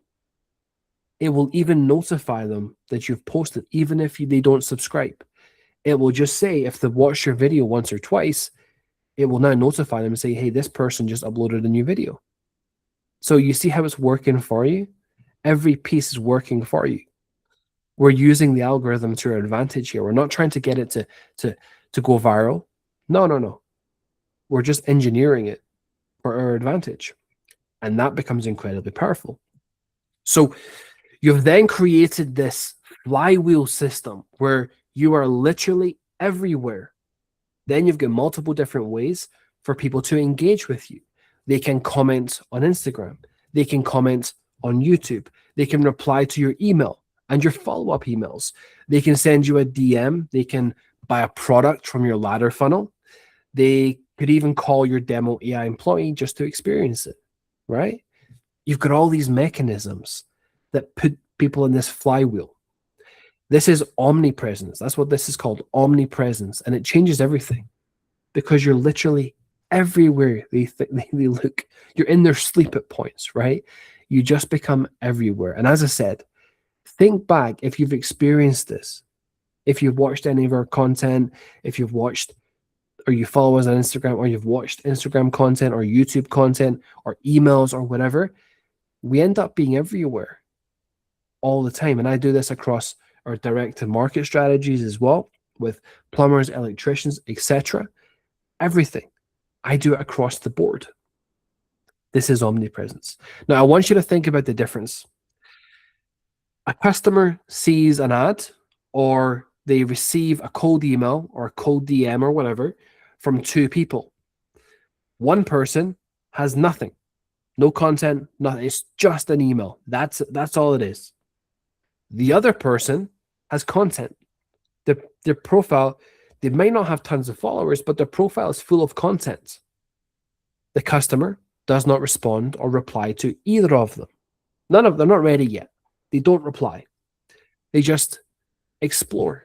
It will even notify them that you've posted, even if they don't subscribe. It will just say, if they've watched your video once or twice, it will now notify them and say, hey, this person just uploaded a new video. So you see how it's working for you? Every piece is working for you. We're using the algorithm to our advantage here. We're not trying to get it to go viral. No. We're just engineering it for our advantage. And that becomes incredibly powerful. So you've then created this flywheel system where you are literally everywhere. Then you've got multiple different ways for people to engage with you. They can comment on Instagram. They can comment on YouTube. They can reply to your email and your follow-up emails. They can send you a DM. They can buy a product from your ladder funnel. They could even call your demo AI employee just to experience it, right? You've got all these mechanisms that put people in this flywheel. This is omnipresence. That's what this is called, omnipresence. And it changes everything because you're literally everywhere they look. You're in their sleep at points, right? You just become everywhere. And as I said, think back if you've experienced this, if you've watched any of our content, if you've watched or you follow us on Instagram, or you've watched Instagram content or YouTube content or emails or whatever, we end up being everywhere all the time. And I do this across our direct-to-market strategies as well, with plumbers, electricians, etc. Everything. I do it across the board. This is omnipresence. Now, I want you to think about the difference. A customer sees an ad, or they receive a cold email or a cold DM or whatever from two people. One person has nothing, no content, nothing. It's just an email. That's all it is. The other person has content. Their profile, they might not have tons of followers, but their profile is full of content. The customer does not respond or reply to either of them. None of them, not ready yet. They don't reply. They just explore.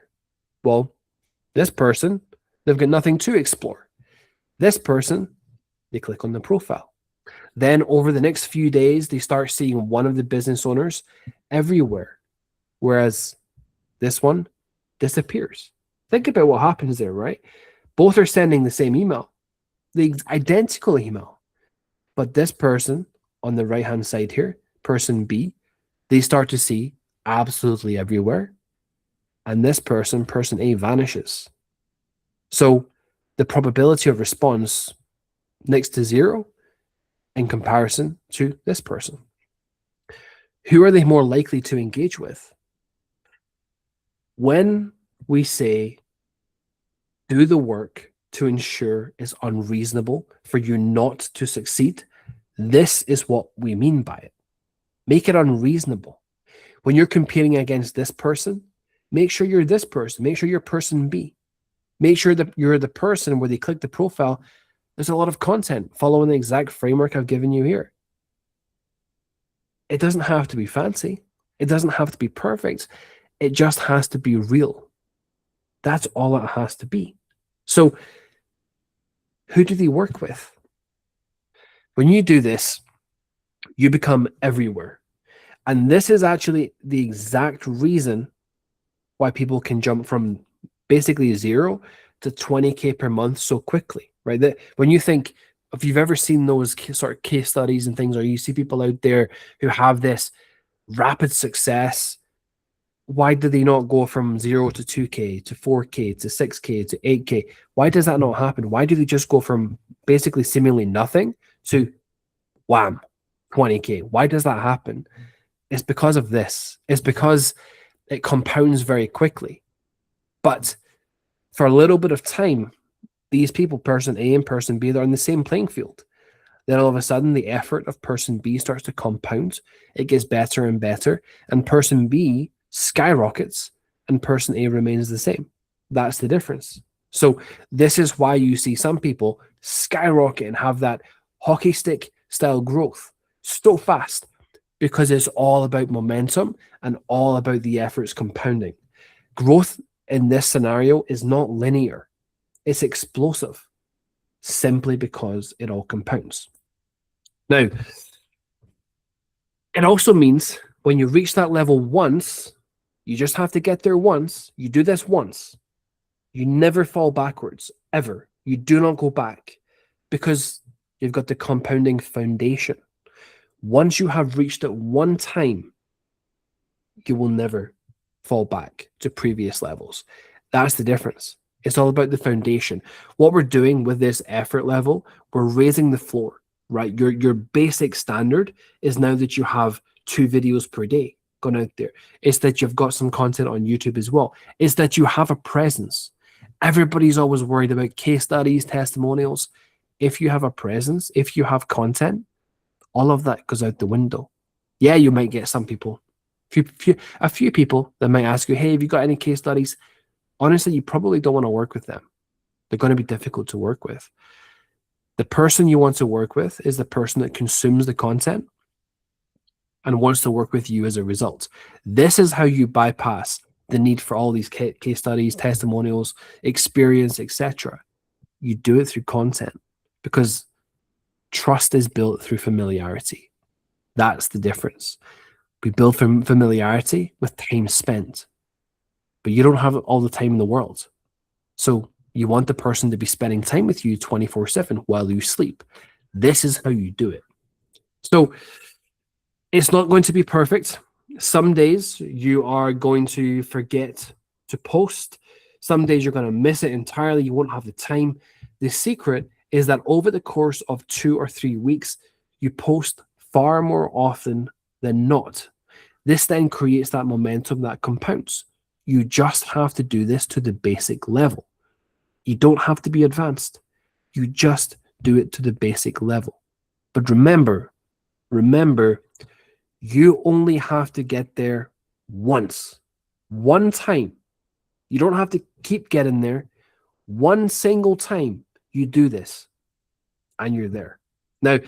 Well, this person, they've got nothing to explore. This person, they click on the profile. Then over the next few days, they start seeing one of the business owners everywhere, whereas this one disappears. Think about what happens there, right? Both are sending the same email, the identical email, but this person on the right-hand side here, person B, they start to see absolutely everywhere, and this person, person A, vanishes. So the probability of response next to zero in comparison to this person. Who are they more likely to engage with? When we say do the work to ensure is unreasonable for you not to succeed. This is what we mean by it. Make it unreasonable. When you're competing against this person, make sure you're this person. Make sure you're person B. Make sure that you're the person where they click the profile. There's a lot of content following the exact framework I've given you here. It doesn't have to be fancy. It doesn't have to be perfect. It just has to be real. That's all it has to be. So who do they work with? When you do this, you become everywhere. And this is actually the exact reason why people can jump from basically 0 to 20K per month so quickly, right? That when you think, if you've ever seen those sort of case studies and things, or you see people out there who have this rapid success, why do they not go from 0 to 2K to 4K to 6K to 8K? Why does that not happen? Why do they just go from basically seemingly nothing to wham, 20K? Why does that happen? It's because of this. It's because it compounds very quickly. But for a little bit of time, these people, person A and person B, they're on the same playing field. Then all of a sudden, the effort of person B starts to compound. It gets better and better. And person B skyrockets and person A remains the same. That's the difference. So this is why you see some people skyrocket and have that hockey stick style growth so fast, because it's all about momentum and all about the efforts compounding. Growth in this scenario is not linear. It's explosive simply because it all compounds. Now, it also means when you reach that level once, you just have to get there once. You do this once. You never fall backwards, ever. You do not go back because you've got the compounding foundation. Once you have reached it one time, you will never fall back to previous levels. That's the difference. It's all about the foundation. What we're doing with this effort level, we're raising the floor, right? Your basic standard is now that you have 2 videos per day going out there. It's that you've got some content on YouTube as well. It's that you have a presence. Everybody's always worried about case studies, testimonials. If you have a presence, if you have content, all of that goes out the window. Yeah, you might get some people, a few people that might ask you, hey, have you got any case studies? Honestly, you probably don't want to work with them. They're going to be difficult to work with. The person you want to work with is the person that consumes the content and wants to work with you as a result. This is how you bypass the need for all these case studies, testimonials, experience, etc. You do it through content because trust is built through familiarity. That's the difference. We build from familiarity with time spent, but you don't have all the time in the world. So you want the person to be spending time with you 24/7 while you sleep. This is how you do it. So it's not going to be perfect. Some days you are going to forget to post. Some days you're going to miss it entirely. You won't have the time. The secret is that over the course of 2 or 3 weeks, you post far more often than not. This then creates that momentum that compounds. You just have to do this to the basic level. You don't have to be advanced. You just do it to the basic level. But remember, you only have to get there once, one time. You don't have to keep getting there. One single time you do this and you're there. Now,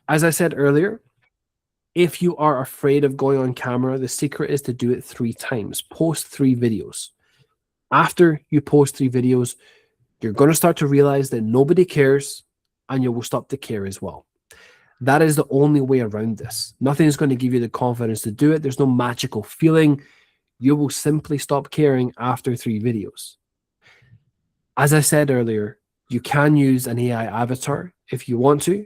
as I said earlier, if you are afraid of going on camera, the secret is to do it 3 times. Post 3 videos. After you post 3 videos, you're going to start to realize that nobody cares and you will stop to care as well. That is the only way around this. Nothing is going to give you the confidence to do it. There's no magical feeling. You will simply stop caring after 3 videos. As I said earlier, you can use an AI avatar if you want to.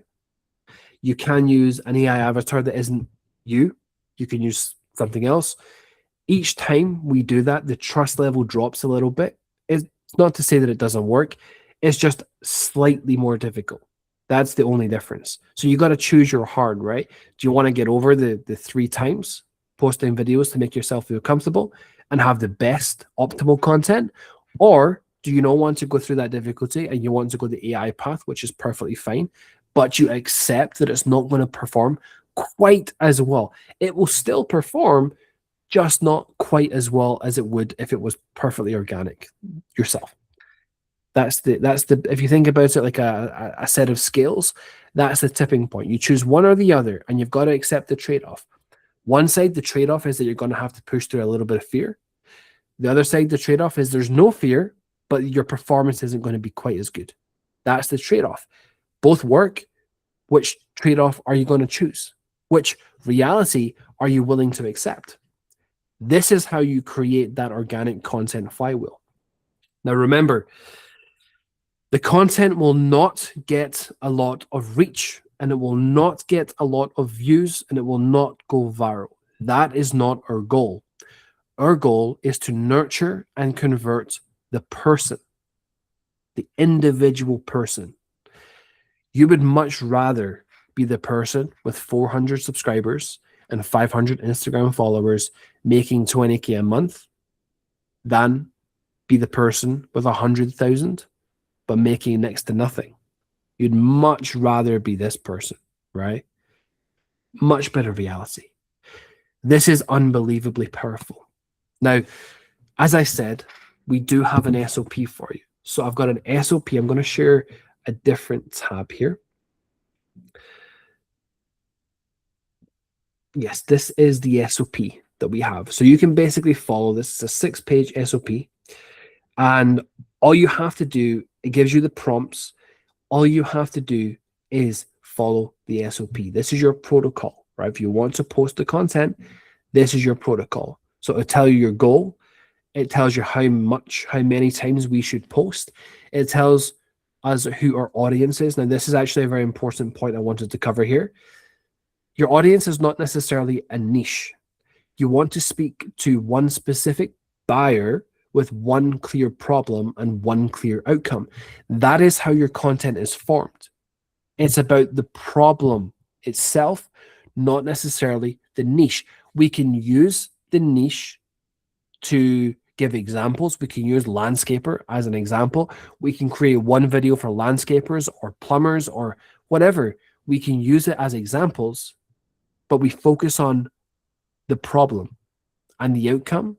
You can use an AI avatar that isn't you. You can use something else. Each time we do that, the trust level drops a little bit. It's not to say that it doesn't work. It's just slightly more difficult. That's the only difference. So you got to choose your hard, right? Do you want to get over the 3 times posting videos to make yourself feel comfortable and have the best optimal content? Or Do you not want to go through that difficulty and you want to go the AI path, which is perfectly fine, but you accept that it's not going to perform quite as well? It will still perform, just not quite as well as it would if it was perfectly organic yourself. That's the if you think about it like a set of scales, that's the tipping point. You choose one or the other, and you've got to accept the trade-off. One side, the trade-off is that you're going to have to push through a little bit of fear. The other side, the trade-off is there's no fear, but your performance isn't going to be quite as good. That's the trade-off. Both work. Which trade-off are you going to choose? Which reality are you willing to accept? This is how you create that organic content flywheel. Now, remember, the content will not get a lot of reach, and it will not get a lot of views, and it will not go viral. That is not our goal. Our goal is to nurture and convert the person, the individual person. You would much rather be the person with 400 subscribers and 500 Instagram followers making 20K a month than be the person with 100,000 but making next to nothing. You'd much rather be this person, right? Much better reality. This is unbelievably powerful. Now, as I said, we do have an SOP for you. So I've got an SOP. I'm going to share a different tab here. Yes, this is the SOP that we have. So you can basically follow this. It's a 6-page SOP. And all you have to do, it gives you the prompts. All you have to do is follow the SOP. This is your protocol, right? If you want to post the content, this is your protocol. So it'll tell you your goal. It tells you how many times we should post. It tells us who our audience is. Now, this is actually a very important point I wanted to cover here. Your audience is not necessarily a niche. You want to speak to one specific buyer with one clear problem and one clear outcome. That is how your content is formed. It's about the problem itself, not necessarily the niche. We can use the niche to give examples. We can use landscaper as an example. We can create one video for landscapers or plumbers or whatever. We can use it as examples, but we focus on the problem and the outcome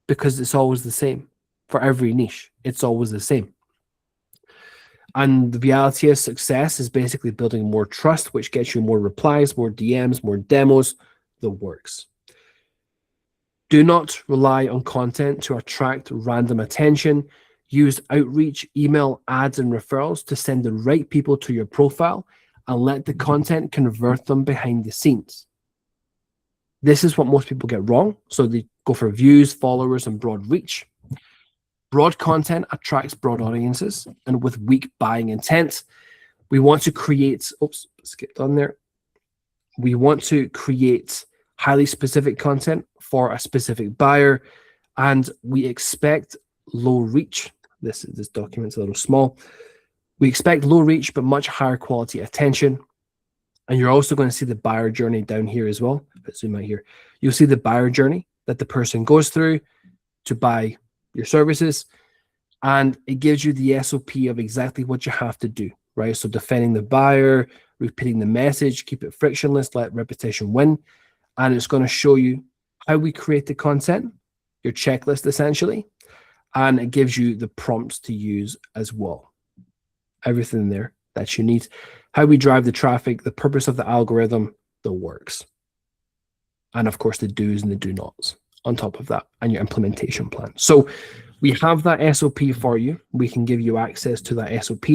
because it's always the same for every niche. It's always the same. And the reality of success is basically building more trust, which gets you more replies, more DMs, more demos, the works. Do not rely on content to attract random attention. Use outreach, email, ads, and referrals to send the right people to your profile and let the content convert them behind the scenes. This is what most people get wrong. So they go for views, followers, and broad reach. Broad content attracts broad audiences, and with weak buying intent, we want to create, skipped on there. We want to create highly specific content for a specific buyer, and we expect low reach. This document's a little small. We expect low reach, but much higher quality attention. And you're also going to see the buyer journey down here as well. Let's zoom out here. You'll see the buyer journey that the person goes through to buy your services. And it gives you the SOP of exactly what you have to do, right? So defending the buyer, repeating the message, keep it frictionless, let repetition win. And it's going to show you how we create the content, your checklist essentially. And it gives you the prompts to use as well. Everything there that you need. How we drive the traffic, the purpose of the algorithm, the works. And of course, the do's and the do nots on top of that, and your implementation plan. So we have that SOP for you. We can give you access to that SOP.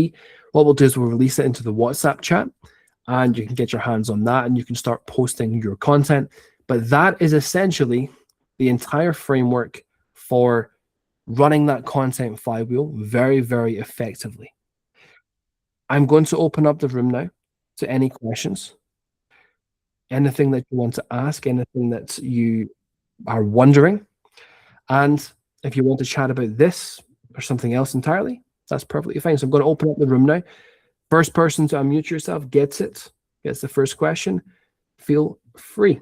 What we'll do is we'll release it into the WhatsApp chat, and you can get your hands on that, and you can start posting your content. But that is essentially the entire framework for running that content flywheel very, very effectively. I'm going to open up the room now to any questions, anything that you want to ask, anything that you are wondering. And if you want to chat about this or something else entirely, that's perfectly fine. So I'm going to open up the room now. First person to unmute yourself gets the first question. Feel free.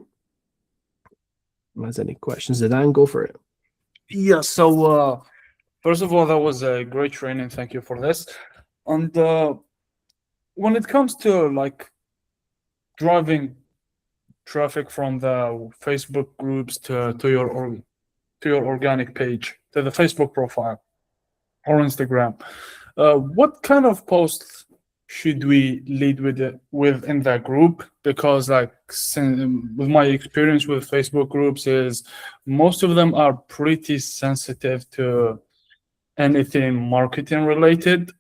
If there's any questions, Zidane, go for it. Yeah, so First of all, that was a great training. Thank you for this. And when it comes to like driving traffic from the Facebook groups to your organic page, to the Facebook profile or Instagram, what kind of posts should we lead with in that group? Because like with my experience with Facebook groups is most of them are pretty sensitive to anything marketing related.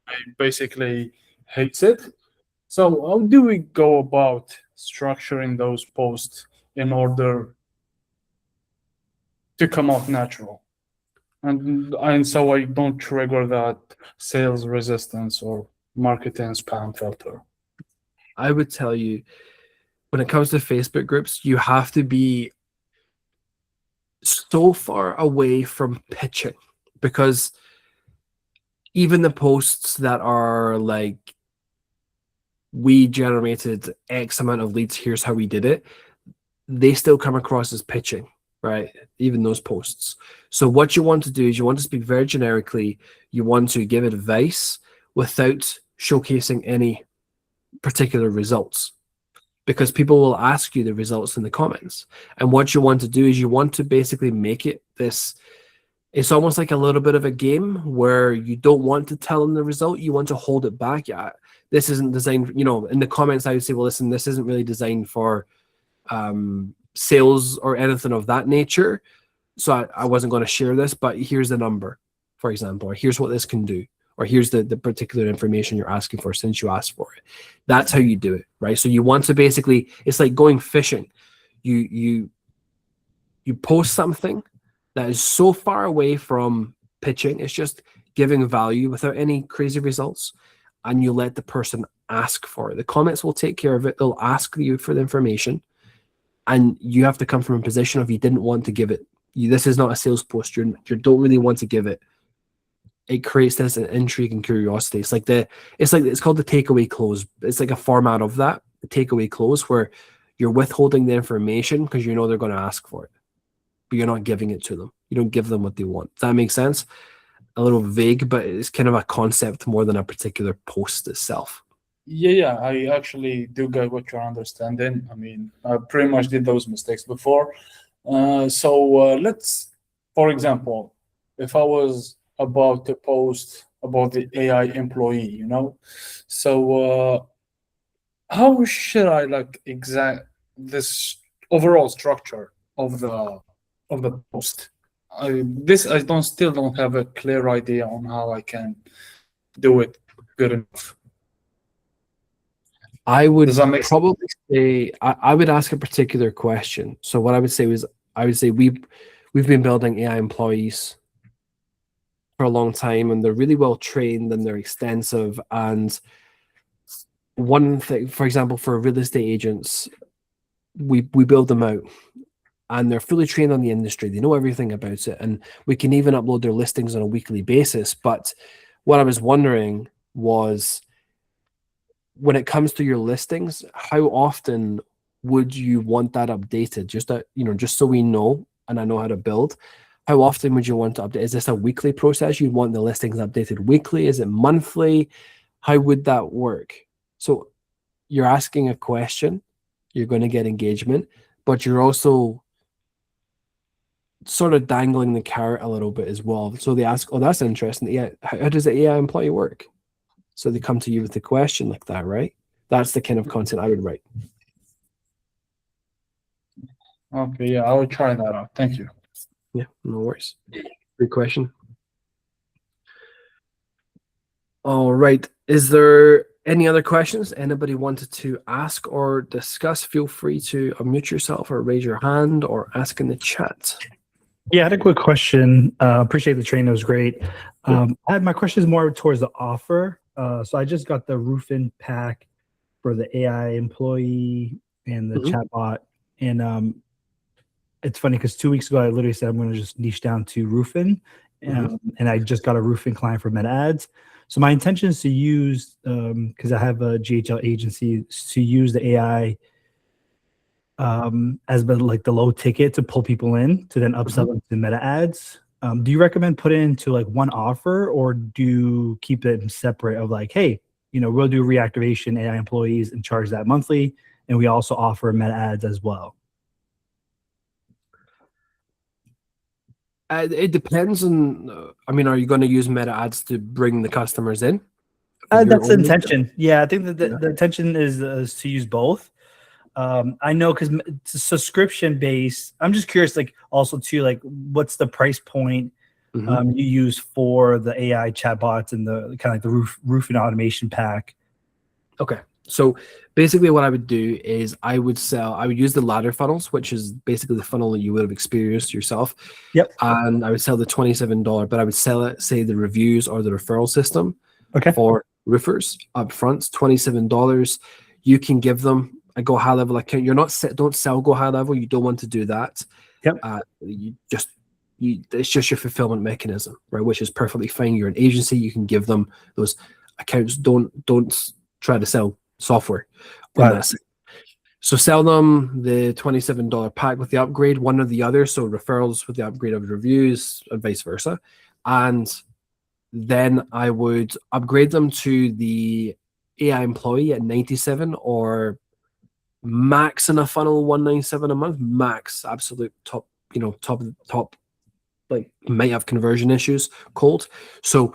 I basically hates it. So how do we go about structuring those posts in order to come out natural? And so I don't trigger that sales resistance or marketing spam filter. I would tell you, when it comes to Facebook groups, you have to be so far away from pitching, because even the posts that are like, we generated X amount of leads, here's how we did it, they still come across as pitching, right? Even those posts. So what you want to do is you want to speak very generically. You want to give advice without showcasing any particular results, because people will ask you the results in the comments. And what you want to do is you want to basically make it this, it's almost like a little bit of a game where you don't want to tell them the result. You want to hold it back. Yeah, this isn't designed, in the comments I would say, well, listen, this isn't really designed for sales or anything of that nature. So I wasn't going to share this, but here's the number, for example, or here's what this can do, or here's the particular information you're asking for since you asked for it. That's how you do it, right? So you want to basically, it's like going fishing. You post something that is so far away from pitching, it's just giving value without any crazy results, and you let the person ask for it. The comments will take care of it. They'll ask you for the information, and you have to come from a position of you didn't want to give it. This is not a sales post. You don't really want to give it. It creates this intrigue and curiosity. It's called the takeaway close. It's like a format of that, the takeaway close, where you're withholding the information because you know they're going to ask for it, but you're not giving it to them. You don't give them what they want. Does that make sense? A little vague, but it's kind of a concept more than a particular post itself. Yeah, I actually do get what you're understanding. I mean, I pretty much did those mistakes before. So let's, for example, if I was about to post about the AI employee, so how should I like exact this overall structure of the post? I still don't have a clear idea on how I can do it good enough. I would probably say I would ask a particular question. So what I would say was, I would say we've been building AI employees for a long time, and they're really well trained and they're extensive. And one thing, for example, for real estate agents, we build them out, and they're fully trained on the industry. They know everything about it, and we can even upload their listings on a weekly basis. But what I was wondering was, when it comes to your listings, how often would you want that updated? Just so we know, and I know how to build. How often would you want to update? Is this a weekly process? You'd want the listings updated weekly? Is it monthly? How would that work? So you're asking a question, you're going to get engagement, but you're also sort of dangling the carrot a little bit as well. So they ask, oh, that's interesting. Yeah, how does the AI employee work? So they come to you with a question like that, right? That's the kind of content I would write. Okay, yeah, I will try that out. Thank you. Yeah, no worries. Good question. All right. Is there any other questions anybody wanted to ask or discuss? Feel free to unmute yourself or raise your hand or ask in the chat. Yeah, I had a quick question. Appreciate the training. It was great. My question is more towards the offer. So I just got the roofing pack for the AI employee and the chatbot. And it's funny because 2 weeks ago, I literally said I'm going to just niche down to roofing. And I just got a roofing client for Meta Ads. So my intention is to use, because I have a GHL agency, to use the AI as like the low ticket to pull people in to then upsell them to Meta Ads. do you recommend putting it into like one offer, or do you keep it separate of like, hey, we'll do reactivation AI employees and charge that monthly, and we also offer meta ads as well? It depends on. I mean, are you going to use meta ads to bring the customers in? For your That's the own- intention. Yeah, I think that the intention is to use both. I know because it's a subscription based. I'm just curious, like also too, like what's the price point Mhm. you use for the AI chatbots and the kind of like the roofing automation pack? Okay. So basically what I would do is I would use the ladder funnels, which is basically the funnel that you would have experienced yourself. Yep. And I would sell the $27, but I would sell it, say the reviews or the referral system Okay. for roofers up front, $27. You can give them a GoHighLevel account. Don't sell GoHighLevel. You don't want to do that. Yep. It's just your fulfillment mechanism, right? Which is perfectly fine. You're an agency. You can give them those accounts. Don't try to sell software on that. So sell them the $27 pack with the upgrade, one or the other. So referrals with the upgrade of reviews and vice versa. And then I would upgrade them to the AI employee at 97, or max in a funnel 197 a month, max, absolute top, top, like might have conversion issues, cold. So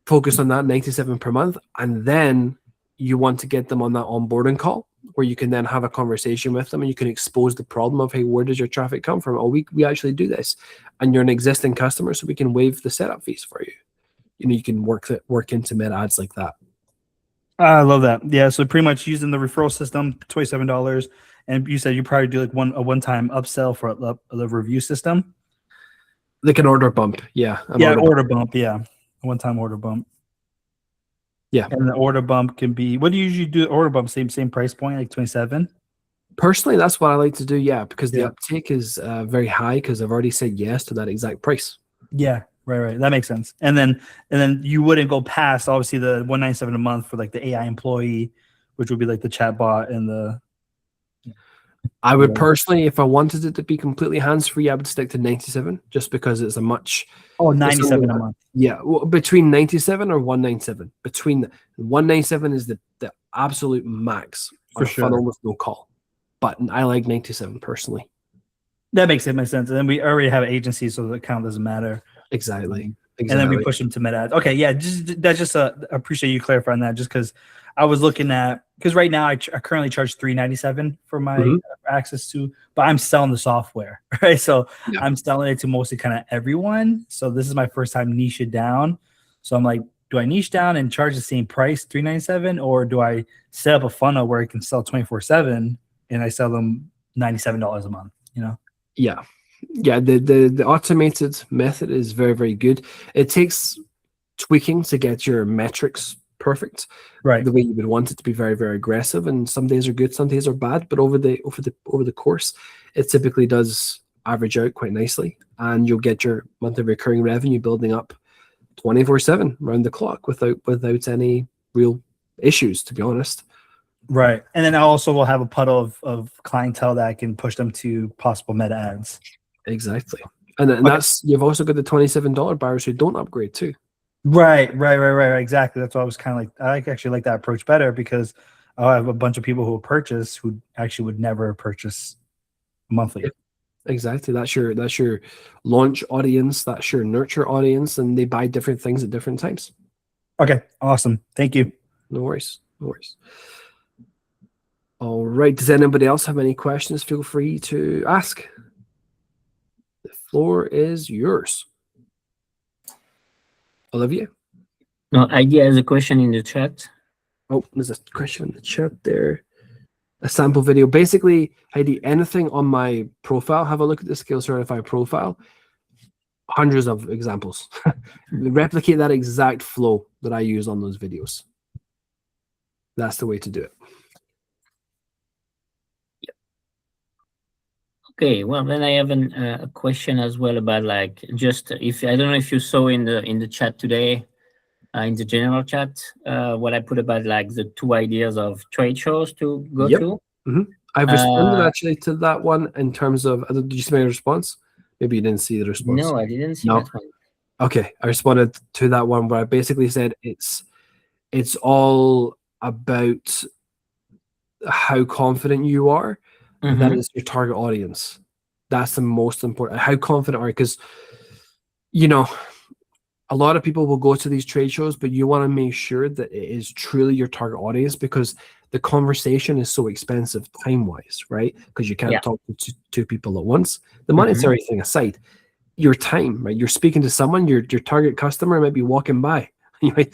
focus on that 97 per month. And then you want to get them on that onboarding call where you can then have a conversation with them and you can expose the problem of, hey, where does your traffic come from? Oh, we actually do this. And you're an existing customer, so we can waive the setup fees for you. You can work into meta ads like that. I love that. Yeah. So pretty much using the referral system, $27. And you said you probably do like a one-time upsell for the review system. Like an order bump. Yeah. Order bump. Yeah. A one-time order bump. Yeah. And the order bump can be, what do you usually do? Order bump, same price point, like 27? Personally, that's what I like to do. Yeah. Because the uptake is very high because I've already said yes to that exact price. Yeah. Right. That makes sense. And then you wouldn't go past obviously the 197 a month for like the AI employee, which would be like the chatbot and the. I would personally, if I wanted it to be completely hands-free, I would stick to 97 just because it's a much. Oh, 97 a month. Yeah. Well, between 97 or 197. Between 197 is the absolute max for sure. Funnel with no call. But I like 97 personally. That makes sense. And then we already have agencies, so that kind of doesn't matter. Exactly. And then we push them to meta ads. Okay, yeah, I appreciate you clarifying that, just because I was looking at, because right now I currently charge $397 for my access to, but I'm selling the software, right? So I'm selling it to mostly kind of everyone. So this is my first time niche it down. So I'm like, do I niche down and charge the same price, $397, or do I set up a funnel where I can sell 24/7 and I sell them $97 a month? Yeah. The automated method is very, very good. It takes tweaking to get your metrics perfect, right? The way you would want it to be very, very aggressive. And some days are good, some days are bad. But over the course, it typically does average out quite nicely, and you'll get your monthly recurring revenue building up 24/7 around the clock without any real issues, to be honest. Right. And then I also will have a puddle of clientele that I can push them to possible meta ads. Exactly. And that's, you've also got the $27 buyers who don't upgrade too. Right. Exactly. That's why I was kind of like, I actually like that approach better, because I have a bunch of people who will purchase who actually would never purchase monthly. Yep. Exactly. That's your launch audience. That's your nurture audience, and they buy different things at different times. Okay. Awesome. Thank you. No worries. All right. Does anybody else have any questions? Feel free to ask. The floor is yours. Olivia? No, Idea has a question in the chat. Oh, there's a question in the chat there. A sample video. Basically, Heidi, anything on my profile, have a look at the Scale Certified profile. Hundreds of examples. Replicate that exact flow that I use on those videos. That's the way to do it. Okay, well, then I have a question as well about, like, just if I don't know if you saw in the chat today, in the general chat, what I put about like the 2 ideas of trade shows to go to. I've responded actually to that one in terms of, did you see my response? Maybe you didn't see the response. No, I didn't see No. that one. Okay, I responded to that one where I basically said it's all about how confident you are that is your target audience. That's the most important. How confident are you? Because a lot of people will go to these trade shows, but you want to make sure that it is truly your target audience, because the conversation is so expensive time-wise, right? Because you can't talk to two people at once. The monetary thing aside, your time, right? You're speaking to someone, your target customer might be walking by. But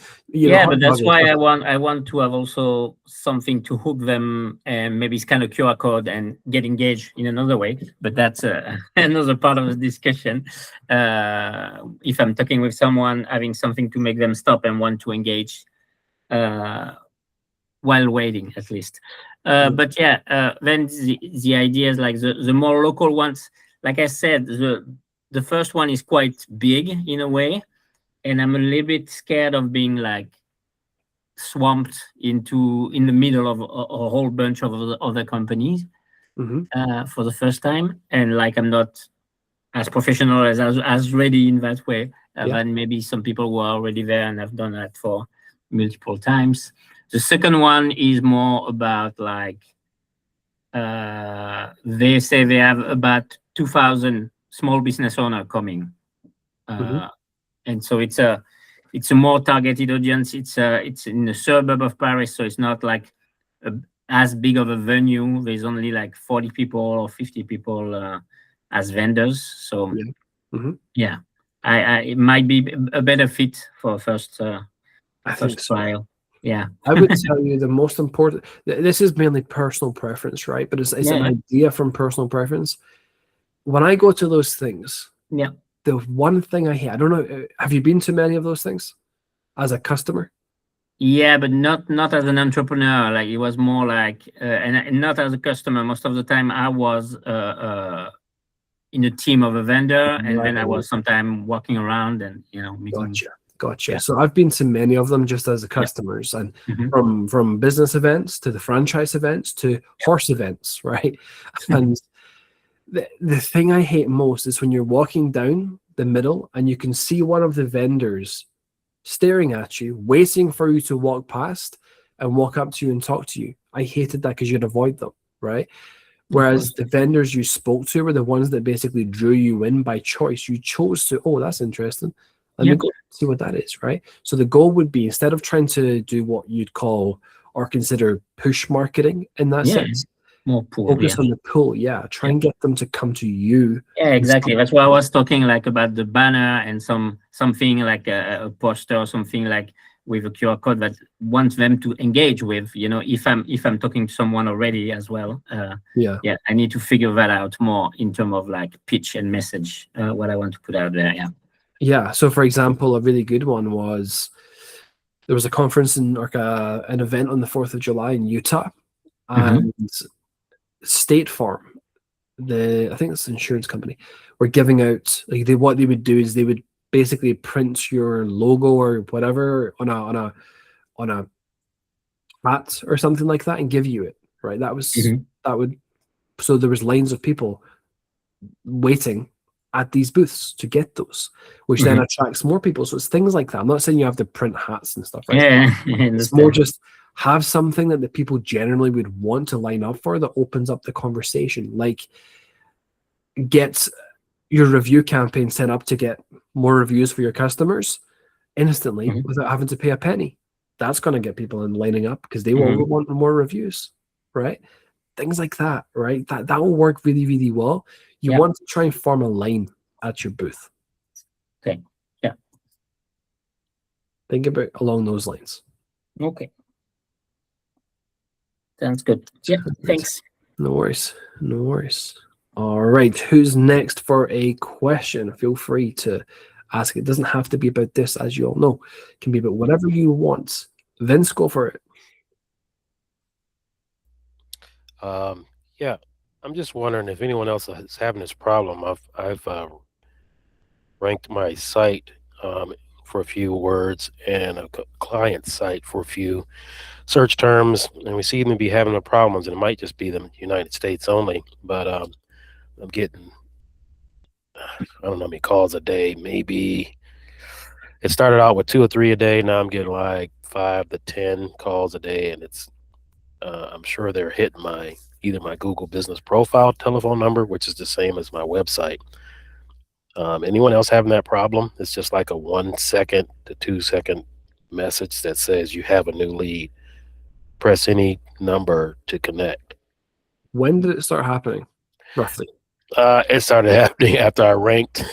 that's why I want to have also something to hook them and maybe scan a QR code and get engaged in another way. But that's another part of the discussion. If I'm talking with someone, having something to make them stop and want to engage while waiting, at least. But then the ideas, like the more local ones, like I said, the first one is quite big in a way, and I'm a little bit scared of being like swamped in the middle of a whole bunch of other companies for the first time, and like I'm not as professional as ready in that way than maybe some people who are already there and have done that for multiple times. The second one is more about like they say they have about 2,000 small business owners coming, and so it's a more targeted audience. It's in the suburb of Paris, so it's not like as big of a venue. There's only like 40 people or 50 people as vendors. So it might be a better fit for first trial. Yeah, I would tell you the most important. This is mainly personal preference, right? But it's an idea from personal preference. When I go to those things, the one thing I hate, I don't know, have you been to many of those things as a customer? Yeah, but not as an entrepreneur. Like it was more like, and not as a customer. Most of the time, I was in a team of a vendor, and then I was sometimes walking around and meeting. Gotcha. Yeah. So I've been to many of them just as a customers, and from business events to the franchise events to horse events, right? And the thing I hate most is when you're walking down the middle and you can see one of the vendors staring at you, waiting for you to walk past and walk up to you and talk to you. I hated that because you'd avoid them, right? Whereas the vendors you spoke to were the ones that basically drew you in by choice. You chose to, oh, that's interesting. Let me go see what that is, right? So the goal would be, instead of trying to do what you'd call or consider push marketing in that sense, more pull, focus on the pull. Try and get them to come to you. Yeah, exactly. That's why I was talking like about the banner and something like a poster or something like with a QR code that wants them to engage with. If I'm talking to someone already as well, I need to figure that out more in terms of like pitch and message, what I want to put out there. Yeah. So, for example, a really good one was there was a conference in an event on the 4th of July in Utah, and State Farm, I think it's an insurance company, were giving out what they would do is they would basically print your logo or whatever on a hat or something like that and give you it. Right. So there was lines of people waiting at these booths to get those, which then attracts more people. So it's things like that. I'm not saying you have to print hats and stuff, right? Yeah, it's more just have something that the people generally would want to line up for that opens up the conversation. Like get your review campaign set up to get more reviews for your customers instantly without having to pay a penny. That's going to get people in lining up because they will want more reviews, right? Things like that, right? That will work really, really well. You want to try and form a line at your booth. Okay. Yeah. Think about along those lines. Okay. Sounds good. Yeah. Thanks. No worries. All right. Who's next for a question? Feel free to ask. It doesn't have to be about this, as you all know. It can be about whatever you want. Vince, go for it. Yeah. I'm just wondering if anyone else is having this problem. I've ranked my site for a few words and a client site for a few search terms, and we seem to be having the problems. And it might just be the United States only, but I'm getting don't know how many calls a day. Maybe it started out with 2 or 3 a day. Now I'm getting like 5 to 10 calls a day, and it's I'm sure they're hitting either my Google Business Profile telephone number, which is the same as my website. Anyone else having that problem? It's just like a 1 second to 2 second message that says you have a new lead. Press any number to connect. When did it start happening, roughly? It started happening after I ranked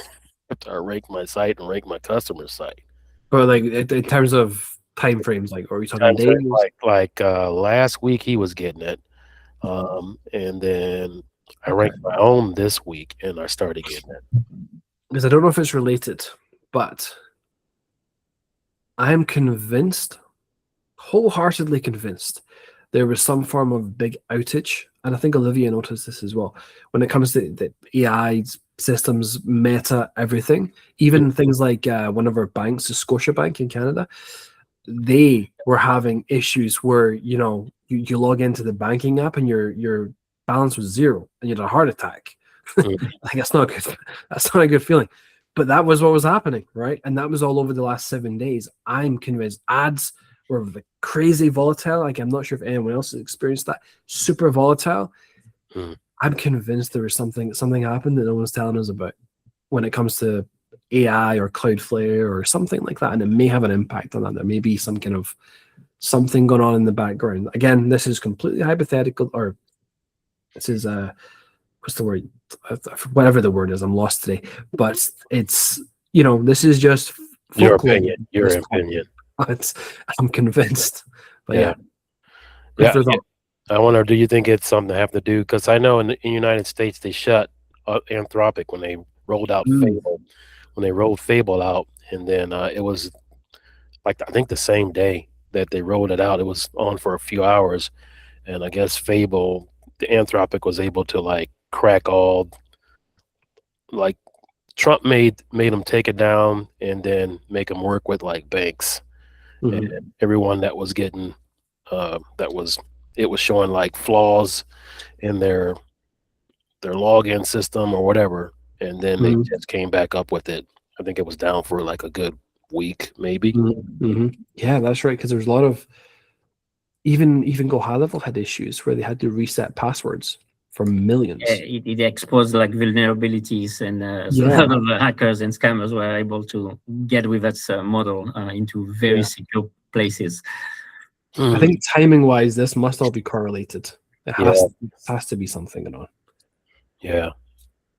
my site and ranked my customer site. But like in terms of time frames, like, are we talking days? Like last week he was getting it, and then I ranked my own this week, and I started getting it. Because I don't know if it's related, but I'm convinced, wholeheartedly convinced, there was some form of big outage. And I think Olivia noticed this as well. When it comes to the AI systems, Meta, everything, even things like one of our banks, the Scotiabank in Canada, they were having issues where, you know, you log into the banking app and your balance was zero and you had a heart attack. Like, that's not good. That's not a good feeling. But that was what was happening, right? And that was all over the last 7 days. I'm convinced ads were crazy volatile. Like, I'm not sure if anyone else has experienced that. Super volatile. I'm convinced there was something happened that no one's telling us about when it comes to AI or Cloudflare or something like that. And it may have an impact on that. There may be some kind of something going on in the background. Again, this is completely hypothetical, or this is what's the word? Whatever the word is, I'm lost today. But it's, you know, this is just your opinion. Your opinion. I'm convinced. But yeah. I wonder, do you think it's something to have to do? Because I know in the United States they shut Anthropic when they rolled out Fable. When they rolled Fable out, and then it was like, I think the same day that they rolled it out, it was on for a few hours, and I guess Fable, the Anthropic was able to like crack all, like Trump made them take it down and then make them work with like banks, and everyone that was getting it was showing like flaws in their login system or whatever, and then they just came back up with it. I think it was down for like a good week, maybe. Yeah, that's right. Because there's a lot of even GoHighLevel had issues where they had to reset passwords for millions. It exposed like vulnerabilities, and so a lot of hackers and scammers were able to get with that model into very secure places. I think timing-wise, this must all be correlated. It has to be something going on. Yeah,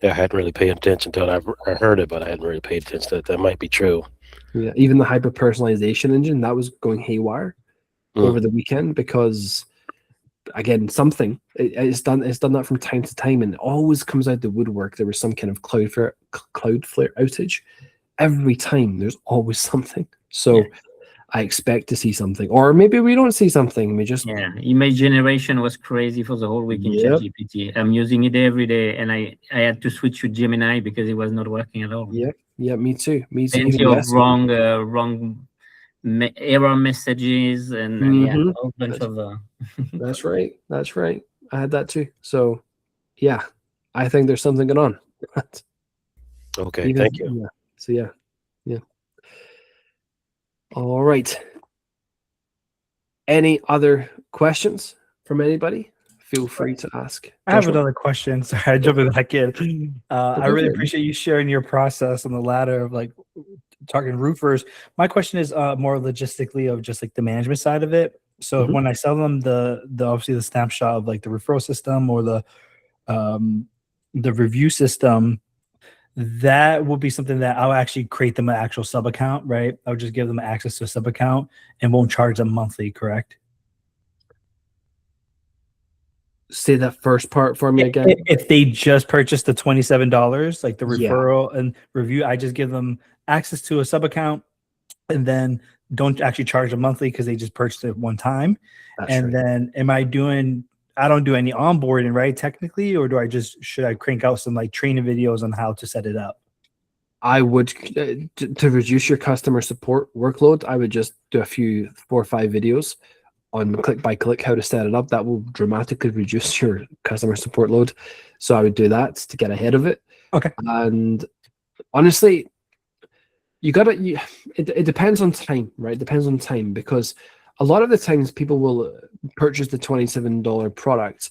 I hadn't really paid attention to it. I heard it, but I hadn't really paid attention to it. That might be true. Yeah, even the hyper-personalization engine, that was going haywire over the weekend because, again, something it's done that from time to time, and it always comes out the woodwork. There was some kind of Cloudflare outage. Every time, there's always something. So I expect to see something, or maybe we don't see something. We just image generation was crazy for the whole week in ChatGPT. I'm using it every day, and I had to switch to Gemini because it was not working at all. Yeah, me too. Plenty of wrong error messages and a whole bunch of. That's right. I had that too. So, yeah, I think there's something going on. Okay, thank you. Yeah. So yeah. All right. Any other questions from anybody? Feel free to ask. I have another question. Sorry, I jumped back in. I really appreciate you sharing your process on the ladder of like talking roofers. My question is more logistically of just like the management side of it. So when I sell them the obviously the snapshot of like the referral system or the review system, that will be something that I'll actually create them an actual sub account, right? I'll just give them access to a sub account and won't charge them monthly, correct? Say that first part for me again. If they just purchased the $27, like the referral and review, I just give them access to a sub account and then don't actually charge them monthly because they just purchased it one time. Then I don't do any onboarding, right? Technically, or should I crank out some like training videos on how to set it up? I would to reduce your customer support workload. I would just do a few 4 or 5 videos on click by click how to set it up. That will dramatically reduce your customer support load. So I would do that to get ahead of it. Okay. And honestly, it depends on time, right? It depends on time, because a lot of the times people will purchase the $27 product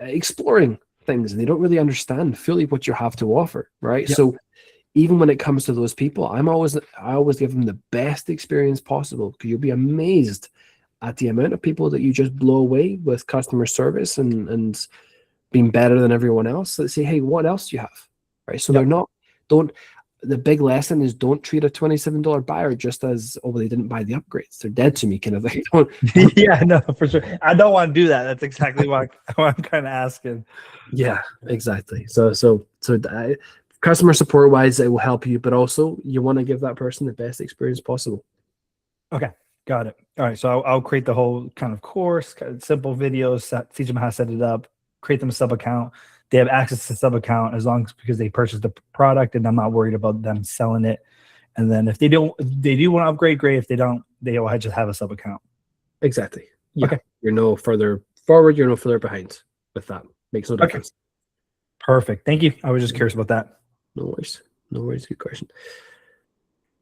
exploring things, and they don't really understand fully what you have to offer, right? Yep. So even when it comes to those people, I always give them the best experience possible, because you'll be amazed at the amount of people that you just blow away with customer service and being better than everyone else. Let's say, hey, what else do you have? Right. So Yep. the big lesson is don't treat a $27 buyer just as, oh, well, they didn't buy the upgrades, they're dead to me kind of thing. Don't Yeah, no, for sure. I don't want to do that. That's exactly what I'm kind of asking. Yeah, exactly. So customer support wise, it will help you, but also you want to give that person the best experience possible. Okay, got it. All right, so I'll create the whole kind of course, kind of simple videos, teach them how to set it up, create them a sub account. They have access to sub account as long as because they purchased the product, and I'm not worried about them selling it. And then if they do want to upgrade, great. If they don't, they will just have a sub account. Exactly. Yeah. Okay. You're no further forward, you're no further behind with that. Makes no difference. Perfect. Thank you. I was just curious about that. No worries. No worries. Good question.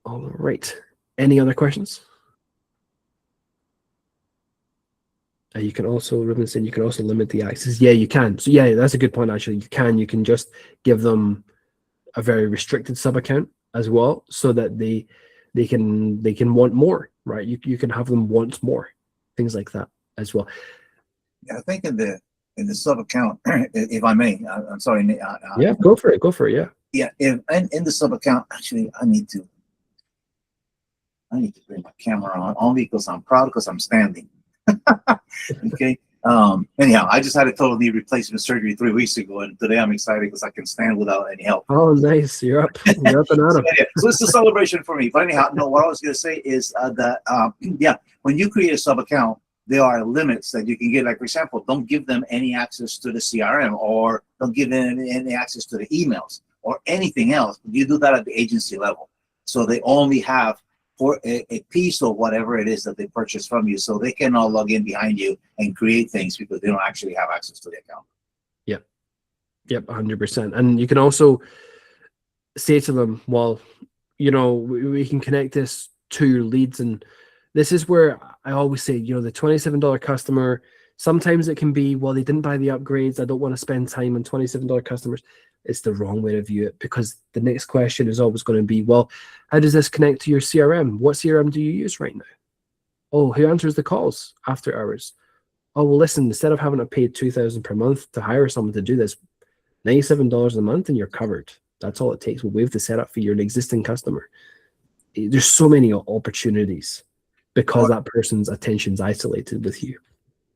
All right. Any other questions? You can also, Ruben said, you can also limit the access. Yeah, you can. So yeah, that's a good point. Actually, you can just give them a very restricted sub account as well, so that they can want more, right? You can have them want more, things like that as well. I think in the sub account, if I may, I'm sorry. Yeah, go for it. Yeah. Yeah, in the sub account, actually, I need to bring my camera on only because I'm proud because I'm standing. Okay. Anyhow, I just had a total knee replacement surgery 3 weeks ago, and today I'm excited because I can stand without any help. Oh, nice. You're up and at 'em. So it's a celebration for me. But anyhow, no, what I was going to say is that yeah, when you create a sub account, there are limits that you can get. Like, for example, don't give them any access to the CRM, or don't give them any access to the emails or anything else. You do that at the agency level, so they only have for a piece of whatever it is that they purchase from you, so they cannot log in behind you and create things because they don't actually have access to the account. Yep, 100%. And you can also say to them, well, we can connect this to your leads. And this is where I always say, the $27 customer, sometimes it can be, well, they didn't buy the upgrades, I don't want to spend time on $27 customers. It's the wrong way to view it, because the next question is always going to be, well, how does this connect to your CRM? What CRM do you use right now? Oh, who answers the calls after hours? Oh, well, listen, instead of having to pay $2,000 per month to hire someone to do this, $97 a month and you're covered. That's all it takes. We'll waive the setup fee. You're an existing customer. There's so many opportunities because that person's attention's isolated with you.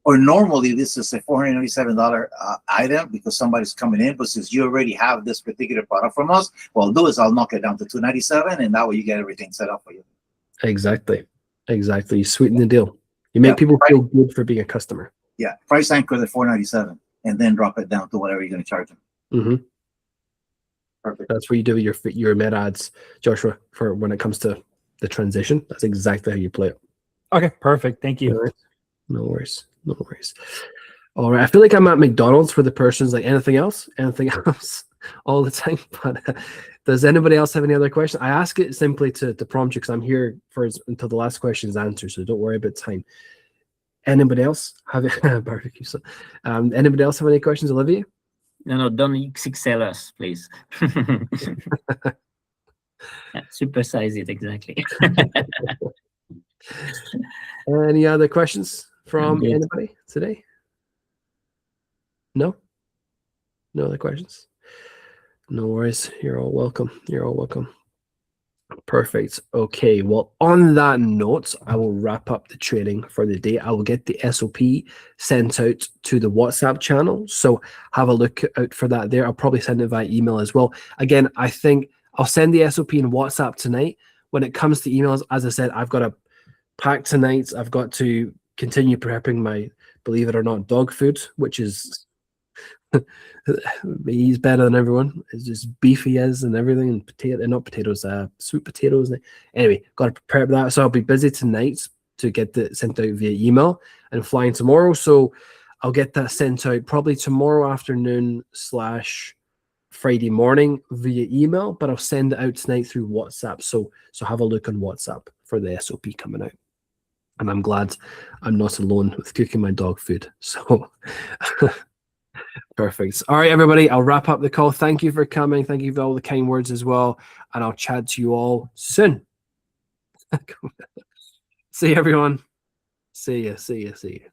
Or normally this is a $497 item because somebody's coming in, but since you already have this particular product from us, well, I'll knock it down to $297, and that way you get everything set up for you. Exactly. You sweeten the deal. You make people feel good for being a customer. Yeah, price anchor the $497 and then drop it down to whatever you're going to charge them. Mm-hmm. Perfect. That's what you do with your meta ads, Joshua, for when it comes to the transition. That's exactly how you play it. Okay, perfect. Thank you. Right. No worries. All right. I feel like I'm at McDonald's where the person's like, anything else all the time. But does anybody else have any other questions? I ask it simply to prompt you, because I'm here until the last question is answered. So don't worry about time. Anybody else have barbecue? So, anybody else have any questions, Olivia? No, don't XXL us, please. Yeah, supersize it, exactly. Any other questions from anybody today? No other questions? No worries. You're all welcome. Perfect. Okay. Well, on that note, I will wrap up the training for the day. I will get the SOP sent out to the WhatsApp channel. So have a look out for that there. I'll probably send it via email as well. Again, I think I'll send the SOP in WhatsApp tonight. When it comes to emails, as I said, I've got to pack tonight. I've got to continue prepping my, believe it or not, dog food, which is he's better than everyone. It's just beef he is and everything, and not potatoes, sweet potatoes. Anyway, got to prepare that. So I'll be busy tonight to get it sent out via email, and flying tomorrow. So I'll get that sent out probably tomorrow afternoon / Friday morning via email, but I'll send it out tonight through WhatsApp. So have a look on WhatsApp for the SOP coming out. And I'm glad I'm not alone with cooking my dog food. So perfect. All right, everybody, I'll wrap up the call. Thank you for coming. Thank you for all the kind words as well. And I'll chat to you all soon. See you, everyone. See you.